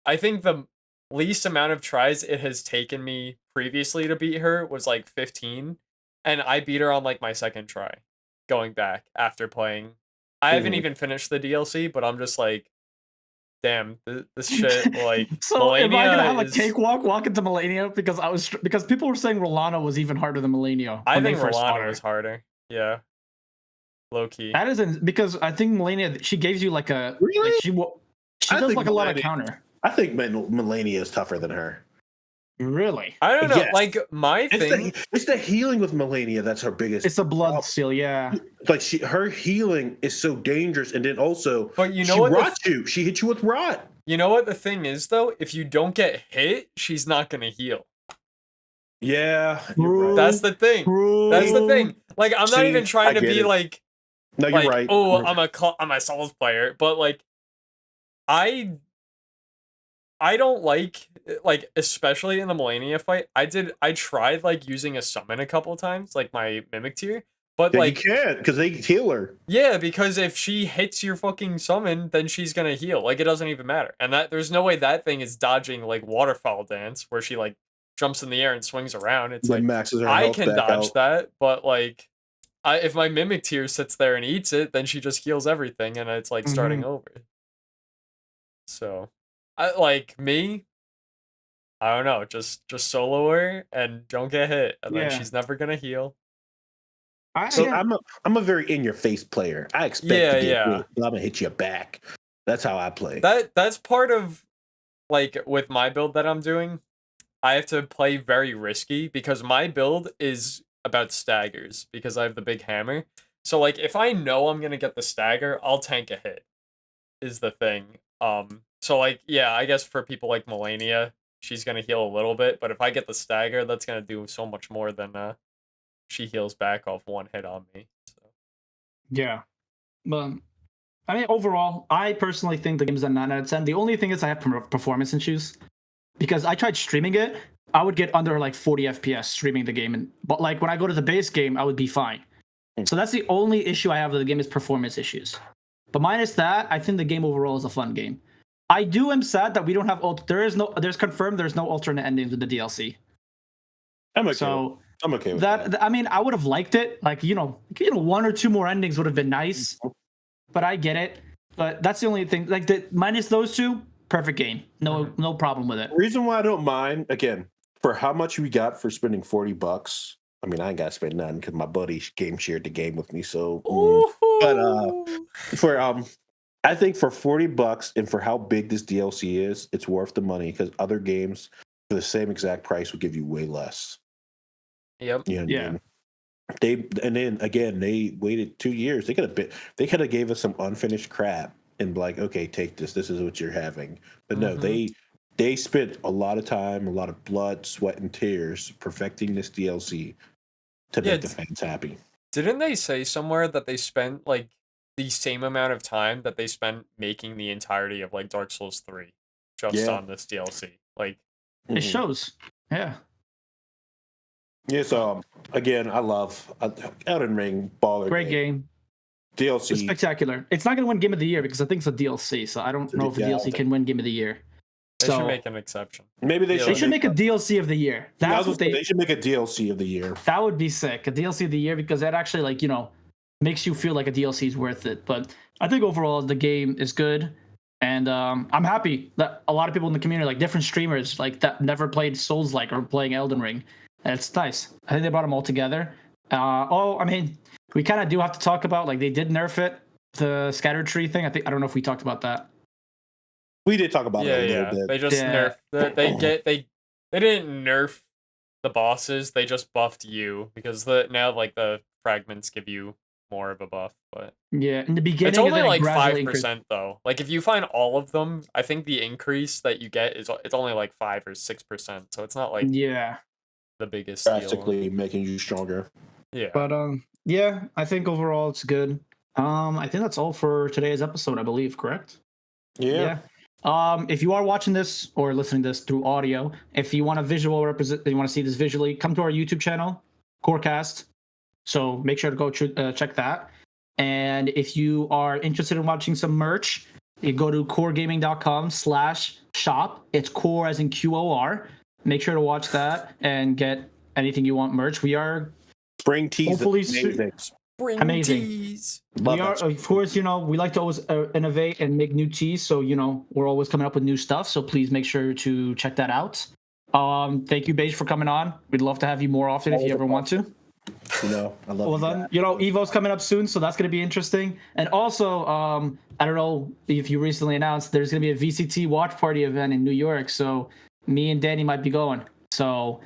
I think the least amount of tries it has taken me previously to beat her was like 15, and I beat her on like my second try going back after playing. I haven't even finished the DLC, but I'm just like, damn, this shit, like. So Melania, am I gonna have a cakewalk walk into Melania because people were saying Rolana was even harder than Melania. I think Rolana was harder. Yeah, low key. That isn't because I think Melania, she gives you like a really. Like she does like a lot of counter. I think Melania is tougher than her. Really? I don't know. Yes. Like my thing, it's the healing with Melania that's her biggest. It's a blood seal, yeah. Like her healing is so dangerous, and then also, but you know what? She hit you with rot. You know what the thing is though? If you don't get hit, she's not gonna heal. Yeah, right. That's the thing. That's the thing. Like I'm not even trying to be like. No, you're right. Oh, I'm a Souls player, but like, I don't like especially in the Melania fight. I tried like using a summon a couple times, like my Mimic tier, but like you can't because they heal her. Yeah, because if she hits your fucking summon, then she's gonna heal. Like it doesn't even matter, and there's no way that thing is dodging like waterfowl dance where she like jumps in the air and swings around. It's like maxes her I health can dodge that, but like if my Mimic tier sits there and eats it, then she just heals everything, and it's like starting over. So. Like me, I don't know. Just solo her and don't get hit, and then she's never gonna heal. I'm a very in your face player. I expect to get hit, but I'm gonna hit you back. That's how I play. That's part of like with my build that I'm doing. I have to play very risky because my build is about staggers because I have the big hammer. So like if I know I'm gonna get the stagger, I'll tank a hit. Is the thing. So, like, yeah, I guess for people like Melania, she's going to heal a little bit. But if I get the stagger, that's going to do so much more than she heals back off one hit on me. So. Yeah. But, I mean, overall, I personally think the game is a 9 out of 10. The only thing is I have performance issues. Because I tried streaming it, I would get under, like, 40 FPS streaming the game. But, like, when I go to the base game, I would be fine. So that's the only issue I have with the game is performance issues. But minus that, I think the game overall is a fun game. I am sad that we don't have there's confirmed there's no alternate endings with the DLC. I'm okay. So I'm okay with that. I mean, I would have liked it. Like, one or two more endings would have been nice. But I get it. But that's the only thing. Like, minus those two, perfect game. No problem with it. The reason why I don't mind, again, for how much we got for spending $40. I mean, I ain't got to spend nothing because my buddy game shared the game with me. So, but I think for $40 and for how big this DLC is, it's worth the money because other games for the same exact price will give you way less. Yep. You know what I mean? They waited 2 years. They could have gave us some unfinished crap and like, okay, take this. This is what you're having. But no, they spent a lot of time, a lot of blood, sweat, and tears perfecting this DLC to make the fans happy. Didn't they say somewhere that they spent like the same amount of time that they spent making the entirety of like Dark Souls 3 just on this DLC? Like, it shows. Yeah. Yeah, so again, I love Elden Ring, baller. Great game. DLC. It's spectacular. It's not going to win Game of the Year because I think it's a DLC, so I don't know if a DLC can win Game of the Year. They should make an exception. Maybe they should make a DLC of the year. That's what they should make a DLC of the year. That would be sick. A DLC of the year because that actually makes you feel like a DLC is worth it. But I think overall the game is good. And I'm happy that a lot of people in the community, like different streamers, like that never played Souls-like or playing Elden Ring. And it's nice. I think they brought them all together. I mean, we kind of do have to talk about, like, they did nerf it, the scatter tree thing. I don't know if we talked about that. We did talk about it a little bit. They just nerfed. They didn't nerf the bosses. They just buffed you because now the fragments give you more of a buff. But yeah, in the beginning, it's only like 5% though. Like if you find all of them, I think the increase that you get it's only like 5 or 6%. So it's not like the biggest drastically making you stronger. Yeah, but I think overall it's good. I think that's all for today's episode. I believe, correct? Yeah. If you are watching this or listening to this through audio, if you want a visual you want to see this visually, come to our YouTube channel, QORcast. So make sure to go check that. And if you are interested in watching some merch, you go to QORgaming.com/shop. It's QOR as in QOR. Make sure to watch that and get anything you want merch. We are spring tees. Hopefully amazing. Tees. We are, of course, we like to always innovate and make new teas. So, we're always coming up with new stuff. So please make sure to check that out. Thank you, Beige, for coming on. We'd love to have you more often if you ever want to. I love Evo's coming up soon, so that's going to be interesting. And also, I don't know if you recently announced there's going to be a VCT watch party event in New York. So me and Danny might be going. So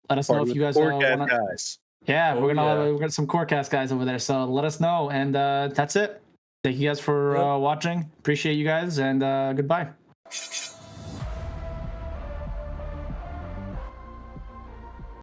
let us know if you guys want to. Guys. Yeah, we're gonna some QORcast guys over there. So let us know, and that's it. Thank you guys for watching. Appreciate you guys, and goodbye.